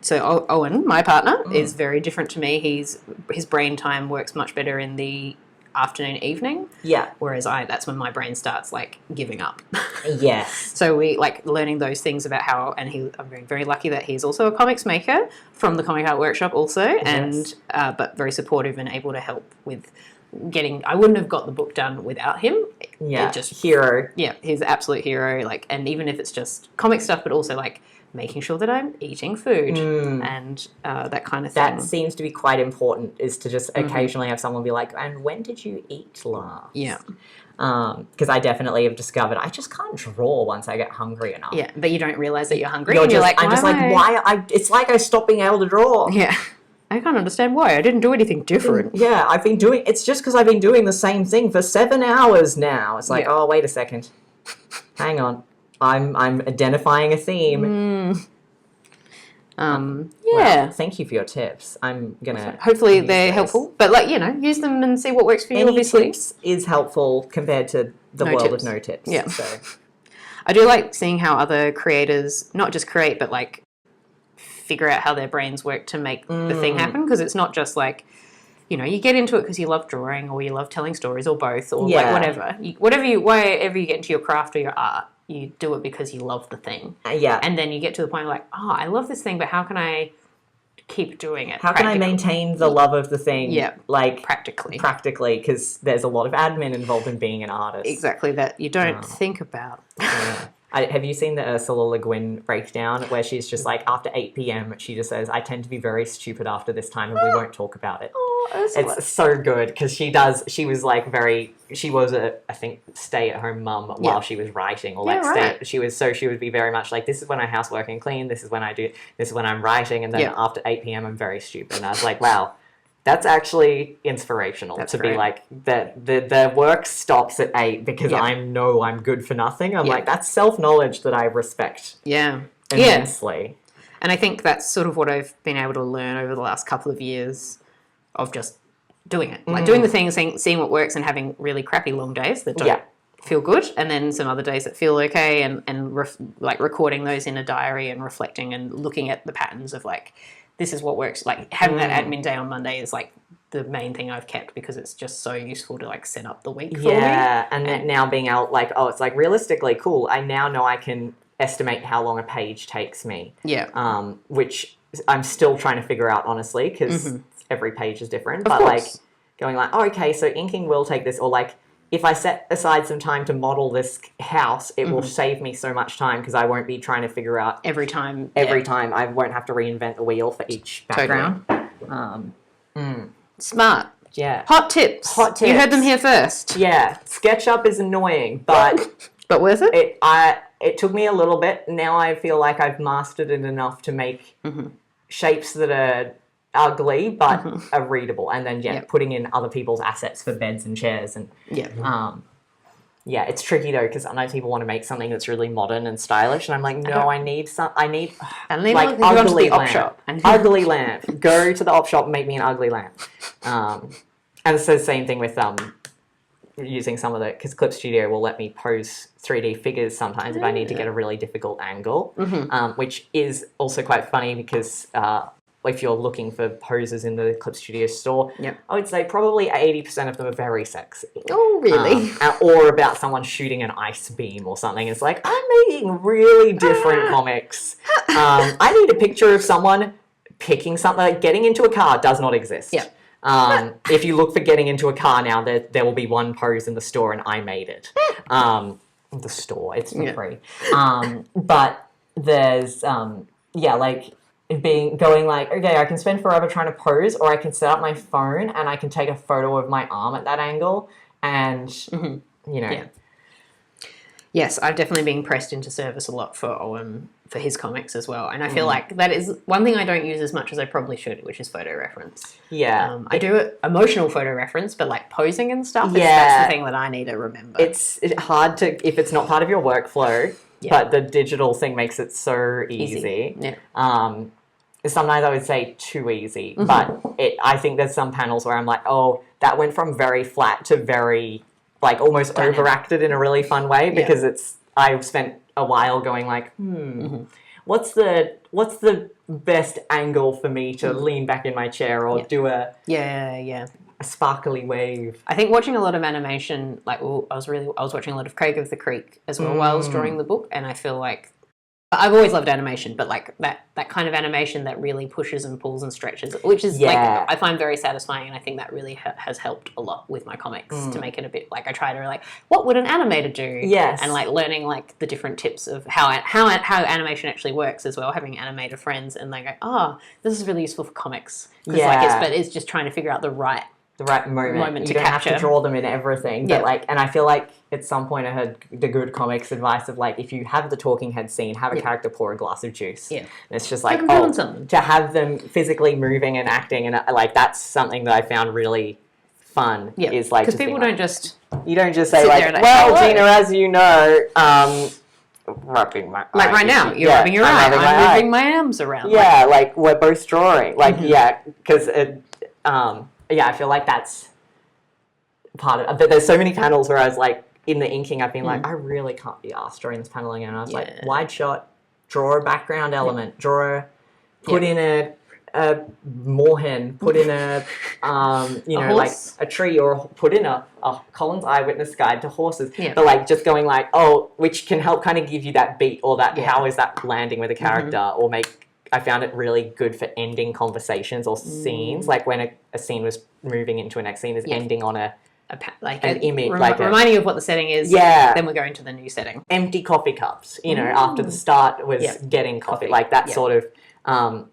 so Owen, my partner, is very different to me. His brain time works much better in the afternoon, evening. Yeah. Whereas that's when my brain starts giving up. Yes. So we learning those things about how, and I'm very, very lucky that he's also a comics maker from the Comic Art Workshop also, and but very supportive and able to help with I wouldn't have got the book done without him. Yeah. Just hero. Yeah. He's an absolute hero. And even if it's just comic stuff, but also making sure that I'm eating food and that kind of thing. That seems to be quite important, is to just occasionally have someone be like, and when did you eat last? Yeah. Because I definitely have discovered I just can't draw once I get hungry enough. Yeah, but you don't realise that you're hungry. I'm just why? It's like I stopped being able to draw. Yeah. I can't understand why. I didn't do anything different. Yeah, it's just because I've been doing the same thing for 7 hours now. It's oh, wait a second. Hang on. I'm identifying a theme. Well, thank you for your tips. I'm gonna hopefully they're helpful, but use them and see what works for you. Any obviously, tips is helpful compared to the world of no tips. Yeah. So I do like seeing how other creators not just create, but figure out how their brains work to make the thing happen, because it's not just you know, you get into it because you love drawing or you love telling stories or both or Yeah. like whatever. Wherever you get into your craft or your art, you do it because you love the thing. Yeah. And then you get to the point like, oh, I love this thing, but how can I keep doing it? How can I maintain the love of the thing? Yeah, like practically, because there's a lot of admin involved in being an artist. Exactly, that you don't think about. Yeah. Have you seen the Ursula Le Guin breakdown where she's just like, after 8 p.m, she just says, I tend to be very stupid after this time and we won't talk about it. Oh, Ursula. It's so good because she was a, I think, stay-at-home mum while she was writing, or like she would be very much like, this is when I housework and clean, this is when I'm writing, and then after 8 p.m. I'm very stupid. And I was like, wow. That's actually inspirational to be like, the work stops at 8 because I'm good for nothing. I'm like, that's self-knowledge that I respect immensely. And I think that's sort of what I've been able to learn over the last couple of years of just doing it. Like doing the thing, seeing what works, and having really crappy long days that don't feel good, and then some other days that feel okay, and like recording those in a diary and reflecting and looking at the patterns of like, this is what works. Like having that admin day on Monday is like the main thing I've kept because it's just so useful to like set up the week for me. Yeah, and now being out like, oh, it's like realistically cool. I now know I can estimate how long a page takes me. Yeah. Which I'm still trying to figure out, honestly, because every page is different. Of but course. like going like, oh, okay, so inking will take this, or like, if I set aside some time to model this house, it will save me so much time because I won't be trying to figure out every time. I won't have to reinvent the wheel for each background. Smart. Yeah. Hot tips. You heard them here first. Yeah. SketchUp is annoying, but but worth it. It took me a little bit. Now I feel like I've mastered it enough to make shapes that are ugly but are readable, and then putting in other people's assets for beds and chairs, and it's tricky though because sometimes people want to make something that's really modern and stylish, and I'm like, no, I need like ugly op lamp. shop. Ugly lamp. Go to the op shop and make me an ugly lamp. And it's the same thing with using some of because Clip Studio will let me pose 3D figures sometimes if I need to get a really difficult angle, which is also quite funny because if you're looking for poses in the Clip Studio store, I would say probably 80% of them are very sexy. Oh, really? Or about someone shooting an ice beam or something. It's like, I'm making really different comics. I need a picture of someone picking something. Like getting into a car does not exist. Yeah. If you look for getting into a car now, there will be one pose in the store, and I made it. The store, it's for free. But there's, like, going like, okay, I can spend forever trying to pose, or I can set up my phone and I can take a photo of my arm at that angle, and, you know. Yeah. Yes, I've definitely been pressed into service a lot for his comics as well. And I feel like that is one thing I don't use as much as I probably should, which is photo reference. Yeah. I do emotional photo reference, but like posing and stuff, that's the thing that I need to remember. It's hard to, if it's not part of your workflow, but the digital thing makes it so easy. Yeah. Sometimes I would say too easy, but I think there's some panels where I'm like, oh, that went from very flat to very, like, almost overacted in a really fun way, because I've spent a while going like, what's the best angle for me to lean back in my chair or do a sparkly wave. I think watching a lot of animation, like I was watching a lot of Craig of the Creek as well while I was drawing the book, and I feel like I've always loved animation, but like that kind of animation that really pushes and pulls and stretches, which is like I find very satisfying, and I think that really has helped a lot with my comics to make it a bit like I try to like, what would an animator do? Yes, and like learning like the different tips of how animation actually works as well. Having animator friends, and they go, this is really useful for comics. But it's just trying to figure out the right moment you to don't capture. have to draw them in everything, but like, and I feel like at some point I heard the good comics advice of like, if you have the talking head scene, have a character pour a glass of juice. And it's just like, to have them physically moving and acting, and like that's something that I found really fun. Is like, because people don't just say like, well, Gina, as you know, rubbing my eye. Like right now, you're rubbing your eye. I'm moving my arms around. Yeah, like we're both drawing. Like because I feel like that's part of it. But there's so many panels where I was like, in the inking, I've been like, I really can't be asked drawing this paneling. And I was like, wide shot, draw a background element, put in a moorhen put in a like a tree, or put in a Collins Eyewitness Guide to Horses. Yeah. But like just going like, oh, which can help kind of give you that beat, or that how is that landing with a character, or make. I found it really good for ending conversations or scenes, like when a scene was moving into a next scene is ending on an image, reminding you of what the setting is. Yeah. Then we're going to the new setting. Empty coffee cups, after the start was getting coffee, like that sort of.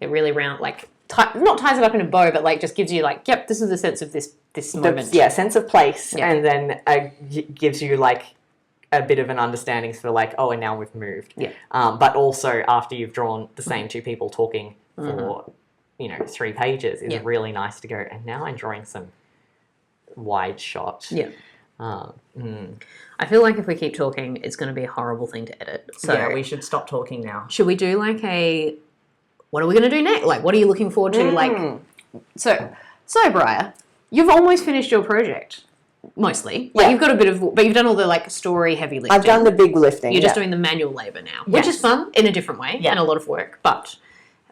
It really not ties it up in a bow, but like just gives you like, yep, this is the sense of this moment. Sense of place, and then gives you like a bit of an understanding for like, oh, and now we've moved. Yeah. But also after you've drawn the same two people talking for, 3 pages is really nice to go, and now I'm drawing some wide shot. Yeah. I feel like if we keep talking, it's going to be a horrible thing to edit. So yeah, we should stop talking now. Should we do like what are we going to do next? Like, what are you looking forward to? Like, so Briar, you've almost finished your project. Mostly. Like you've got a bit of, but you've done all the like story heavy lifting. I've done the big lifting. You're just doing the manual labour now, which is fun in a different way and a lot of work. But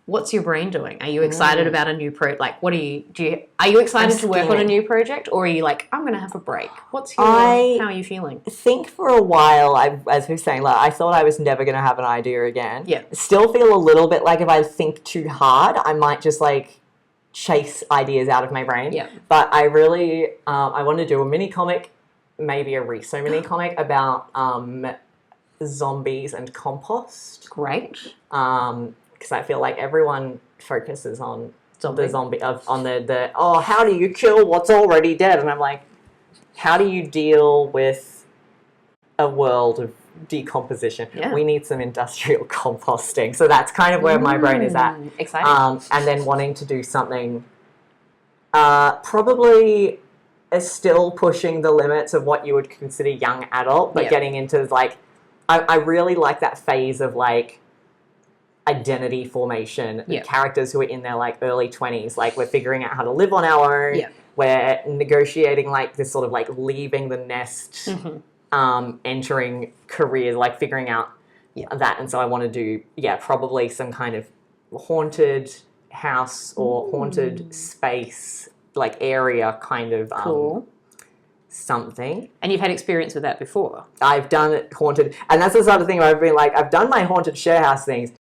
what's your brain doing? Are you excited about a new project? Like, are you excited to work on a new project, or are you like, I'm going to have a break? How are you feeling? I think for a while, as we were saying, like I thought I was never going to have an idea again. Yeah. Still feel a little bit like if I think too hard, I might just like chase ideas out of my brain. Yeah. But I really, I want to do a mini comic, maybe a Riso mini comic about zombies and compost. Great. Because I feel like everyone focuses on the zombie, on the how do you kill what's already dead? And I'm like, how do you deal with a world of decomposition? Yeah. We need some industrial composting. So that's kind of where my brain is at. Exciting. And then wanting to do something probably is still pushing the limits of what you would consider young adult, but getting into like, I really like that phase of like identity formation. The characters who are in their like early 20s, like we're figuring out how to live on our own. We're negotiating like this sort of like leaving the nest, entering careers, like figuring out that. And so I want to do, probably some kind of haunted house or haunted space, like area kind of something. And you've had experience with that before? I've done it haunted. And that's the sort of thing where I've been like, I've done my haunted share house things.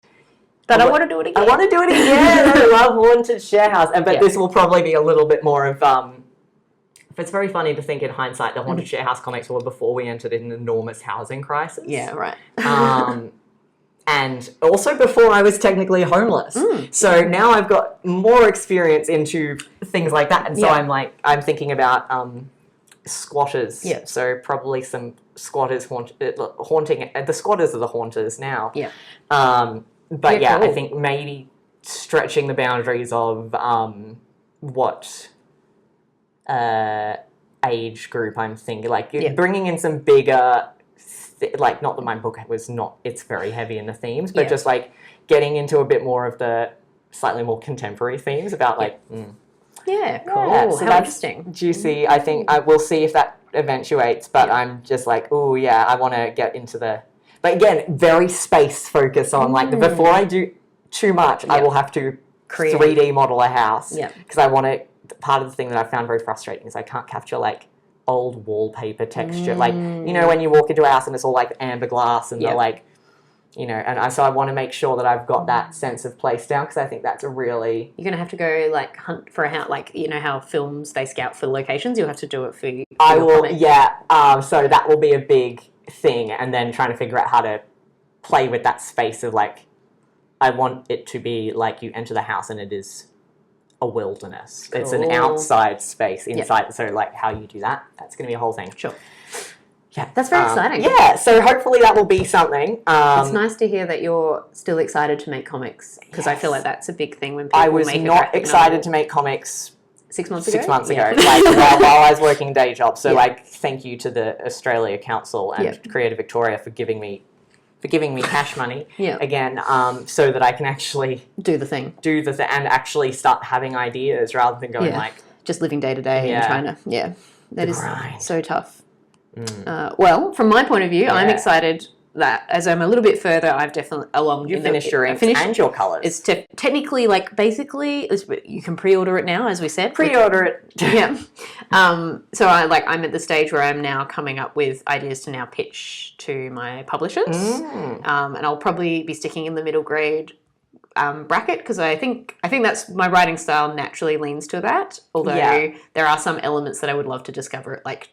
But I want to do it again. I want to do it again. I love haunted share house. But this will probably be a little bit more of... it's very funny to think in hindsight the haunted share house comics were before we entered an enormous housing crisis. Yeah, right. And also before I was technically homeless. So now I've got more experience into things like that. And so I'm thinking about squatters. Yeah. So probably some squatters haunting. The squatters are the haunters now. Yeah. But cool. I think maybe stretching the boundaries of what age group I'm thinking, like bringing in some bigger, like not that my book was not, it's very heavy in the themes, but just like getting into a bit more of the slightly more contemporary themes about like... Yeah, cool. So how that's interesting. Juicy. I think I will see if that eventuates, but I'm just like, oh yeah, I want to get into the... But again, very space focus on like before I do too much, I will have to create 3D model a house. Yeah. Because I want to, part of the thing that I found very frustrating is I can't capture like old wallpaper texture. Like, you know, when you walk into a house and it's all like amber glass and they're like, you know, and so I want to make sure that I've got that sense of place down because I think that's a really... You're going to have to go like hunt for a house, like, you know how films, they scout for locations? You'll have to do it for I will, comic. So that will be a big thing, and then trying to figure out how to play with that space of like, I want it to be like you enter the house and it is a wilderness. Cool. It's an outside space inside. So like how you do that, that's going to be a whole thing. Sure. Yeah, that's very exciting. Yeah, so hopefully that will be something. It's nice to hear that you're still excited to make comics because I feel like that's a big thing when people I was make not excited to make comics 6 months ago. 6 months ago, like while I was working a day job. So like, thank you to the Australia Council and Creative Victoria for giving me cash money again, so that I can actually do the thing, and actually start having ideas rather than going like just living day to day and trying to that is grind. so tough. Well, from my point of view, I'm excited that as I'm a little bit further, I've definitely along. You finished your inks and your colours. It's technically like basically you can pre-order it now, as we said. Pre-order it. Yeah. So I'm at the stage where I'm now coming up with ideas to now pitch to my publishers, and I'll probably be sticking in the middle grade bracket because I think that's my writing style naturally leans to that. Although there are some elements that I would love to discover. Like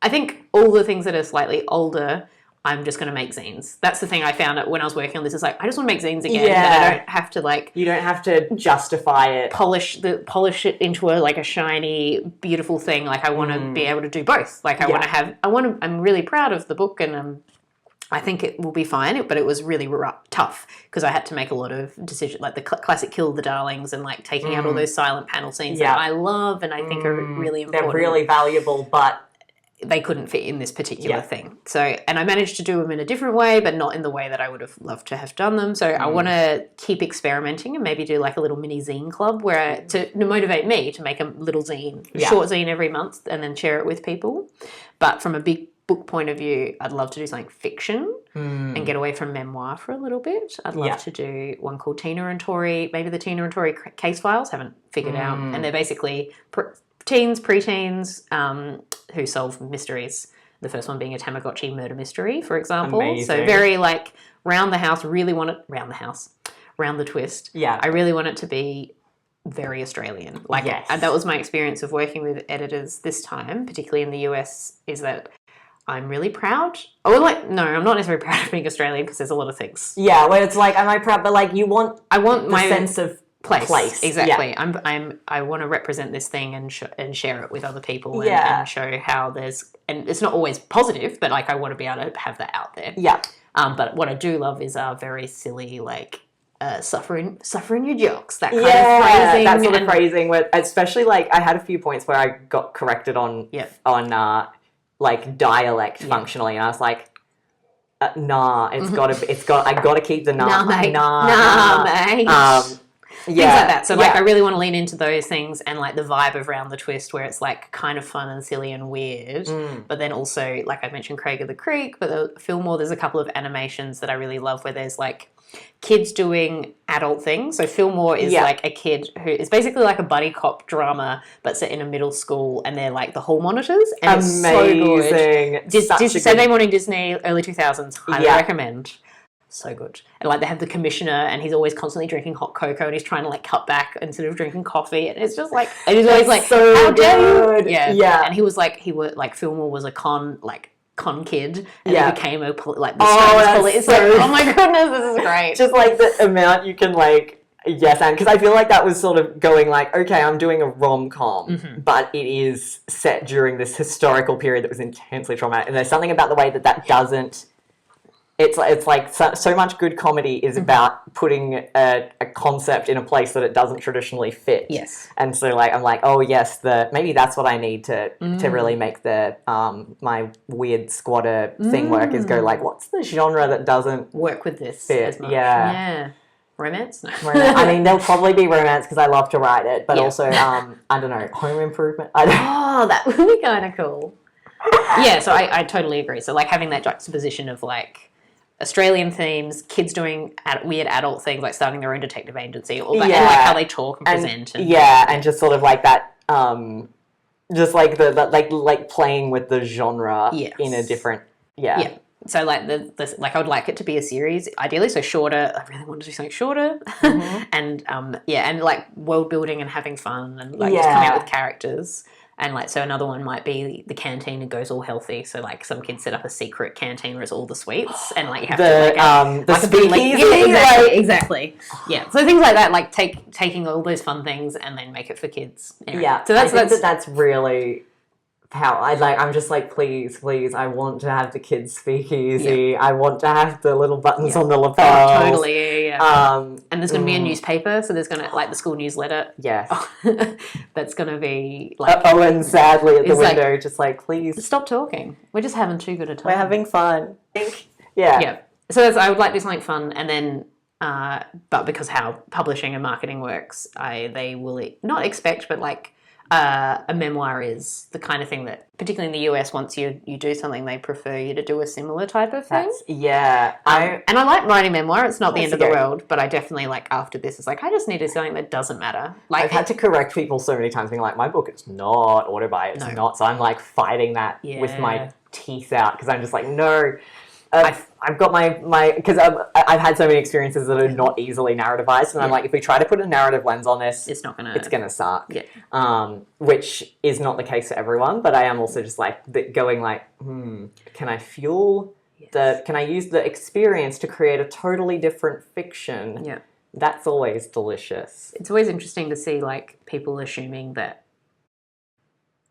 I think all the things that are slightly older, I'm just going to make zines. That's the thing I found when I was working on this. Is like I just want to make zines again. Yeah. I don't have to you don't have to justify it, polish it into a shiny, beautiful thing. Like I want to be able to do both. Like I'm really proud of the book and I think it will be fine, but it was really tough because I had to make a lot of decisions, like the classic Kill the Darlings and taking out all those silent panel scenes that I love and I think are really important. They're really valuable, but they couldn't fit in this particular thing. So, and I managed to do them in a different way, but not in the way that I would have loved to have done them. So I want to keep experimenting and maybe do a little mini zine club to motivate me to make a little zine, a short zine every month and then share it with people. But from a big book point of view, I'd love to do something fiction and get away from memoir for a little bit. I'd love to do one called Tina and Tori, maybe the Tina and Tori case files, haven't figured out. And they're basically teens, preteens who solve mysteries. The first one being a Tamagotchi murder mystery, for example. Amazing. So very round the house, really want it, round the twist. Yeah. I really want it to be very Australian. And that was my experience of working with editors this time, particularly in the US, is that I'm really proud. No, I'm not necessarily proud of being Australian because there's a lot of things. Yeah, where it's am I proud? But I want my sense of place. Exactly. Yeah. I want to represent this thing and share it with other people and show how and it's not always positive, but I want to be able to have that out there. Yeah. But what I do love is our very silly suffering your jokes, that kind of phrasing. That sort of phrasing where especially I had a few points where I got corrected on dialect functionally and I was nah, I gotta keep the nah. Nah, mate. Things like that. So I really want to lean into those things and the vibe of Round the Twist where it's kind of fun and silly and weird. But then also, I mentioned Craig of the Creek, but Fillmore, there's a couple of animations that I really love where there's kids doing adult things. So Fillmore is a kid who is basically a buddy cop drama, but set in a middle school, and they're the hall monitors. And amazing. It's so good. Saturday Morning Disney, early 2000s. Highly recommend. So good. And they have the commissioner and he's always constantly drinking hot cocoa and he's trying to cut back instead of drinking coffee, and it's just and he's always so how dare you? Yeah. And he was Fillmore was a con kid and he became the police. It's oh my goodness, this is great. Just the amount you can yes, and because I feel that was sort of going okay, I'm doing a rom-com, but it is set during this historical period that was intensely traumatic, and there's something about the way that doesn't. It's so much good comedy is about putting a concept in a place that it doesn't traditionally fit. Yes. And so I'm oh yes, maybe that's what I need to really make the my weird squatter thing work is go what's the genre that doesn't work with this fit? As much? Yeah. Romance? No. I mean, there'll probably be romance because I love to write it, but also I don't know, home improvement. That would be kind of cool. Yeah, so I totally agree. So having that juxtaposition of Australian themes, kids doing weird adult things starting their own detective agency, all that, and how they talk and present, and just sort of that, just the playing with the genre in a different, So I would like it to be a series, ideally, so shorter. I really want to do something shorter, and and world building and having fun and just coming out with characters. And so another one might be the canteen and goes all healthy. So some kids set up a secret canteen where it's all the sweets, and you have to the speakeasy. Exactly. Yeah. So things like that, taking all those fun things and then make it for kids. Anyway. Yeah. So that's really how I'm just please, I want to have the kids speakeasy. Yeah. I want to have the little buttons on the lapels. Oh, totally, yeah. And there's going to be a newspaper, so there's going to the school newsletter. Yes. That's going to be and sadly at the window, just please stop talking. We're just having too good a time. We're having fun. Yeah. Yeah. So I would like to do something fun, and then. But because how publishing and marketing works, they will not expect, but a memoir is the kind of thing that, particularly in the US, once you do something, they prefer you to do a similar type of thing. And I like writing memoir. It's not the end of the world, but I definitely, like, after this, it's like, I just need to do something that doesn't matter. Like, I've had to correct people so many times being like, my book is not autobi, it's not. So I'm like fighting that with my teeth out because I'm just like, no. I've got my because I've had so many experiences that are not easily narrativized, and I'm like, if we try to put a narrative lens on this, it's gonna suck. Which is not the case for everyone, but I am also just like going like, can I fuel can I use the experience to create a totally different fiction? Yeah, that's always delicious. It's always interesting to see like people assuming that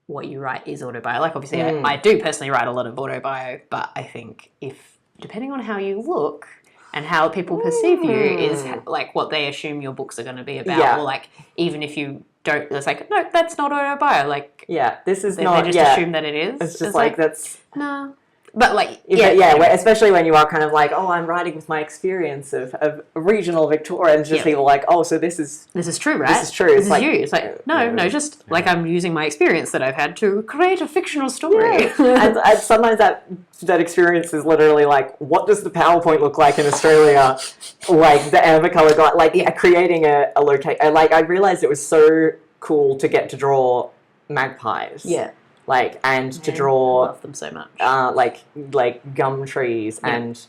what you write is autobio. Like, obviously, I do personally write a lot of autobio, but I think depending on how you look and how people perceive you is like what they assume your books are going to be about. Or like, even if you don't, it's like, no, that's not autobio. Like, this is they not. They just assume that it is. It's just like that's no. But like, especially when you are kind of like, oh, I'm writing with my experience of regional Victoria, and just people like, oh, so this is true, right? This is true. This is you. It's like, no, just like I'm using my experience that I've had to create a fictional story. and sometimes that experience is literally like, what does the PowerPoint look like in Australia? Like the amber color guide, like creating a location. Like I realized it was so cool to get to draw magpies. Yeah. Like, and to draw... I love them so much. Like gum trees and,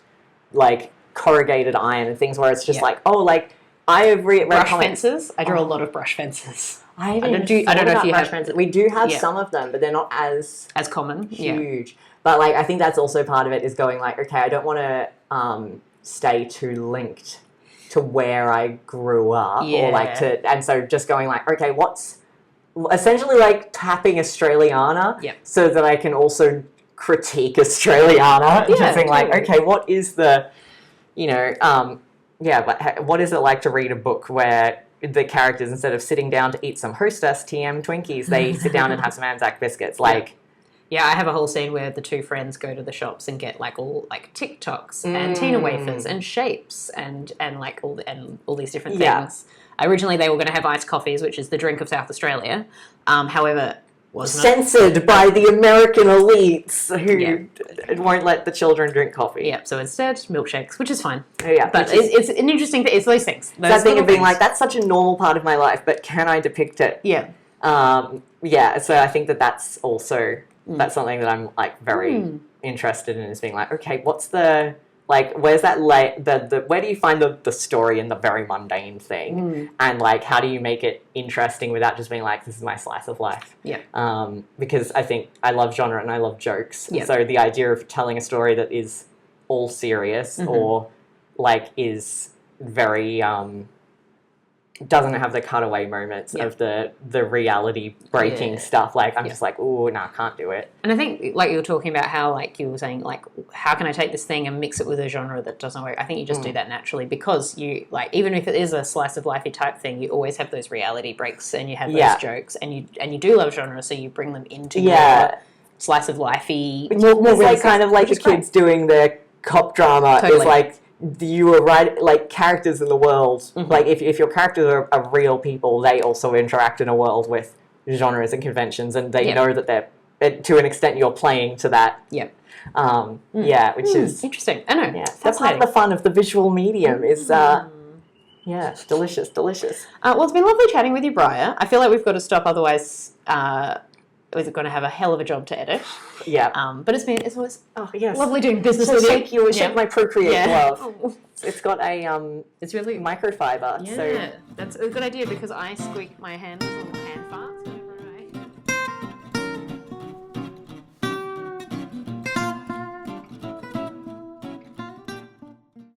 like, corrugated iron and things where it's just like, oh, like, I have read brush fences. I draw a lot of brush fences. I don't know if you have fences. We do have some of them, but they're not as common. Huge. Yeah. But, like, I think that's also part of it is going, like, okay, I don't want to stay too linked to where I grew up. Or, like, and so just going, like, okay, what's... essentially like tapping Australiana so that I can also critique Australiana. Just being like, okay, what is the, but what is it like to read a book where the characters, instead of sitting down to eat some Hostess TM Twinkies, they sit down and have some Anzac biscuits? Like, I have a whole scene where the two friends go to the shops and get like all like TikToks and Tina wafers and shapes and like all these different things. Originally, they were going to have iced coffees, which is the drink of South Australia. However, censored by the American elites who won't let the children drink coffee. Yeah, so instead, milkshakes, which is fine. But it's an interesting thing. It's those things. That thing of being like, that's such a normal part of my life, but can I depict it? Yeah. So I think that's also, that's something that I'm like very interested in, is being like, okay, what's the... like, where's that, where do you find the story in the very mundane thing? And, like, how do you make it interesting without just being like, this is my slice of life? Yeah. Because I think I love genre and I love jokes. Yeah. So the idea of telling a story that is all serious or, like, is very... doesn't have the cutaway moments of the reality breaking stuff. Like, I'm just like, ooh, no, I can't do it. And I think, like, you were talking about how, like, you were saying, like, how can I take this thing and mix it with a genre that doesn't work? I think you just do that naturally because you, like, even if it is a slice of lifey type thing, you always have those reality breaks and you have those jokes and you do love genre, so you bring them into your slice of lifey. It's like kind of like the kids doing the cop drama. Totally. Is like, you are right, like characters in the world, like if your characters are real people, they also interact in a world with genres and conventions, and they know that they're, to an extent, you're playing to that. Which is interesting. I know. That's part of the fun of the visual medium is delicious. Well, it's been lovely chatting with you, Briar. I feel like we've got to stop, otherwise we're going to have a hell of a job to edit. But it's always lovely doing business with you. Shake my Procreate glove. It's got a it's really microfiber. Yeah, that's a good idea because I squeak my hand.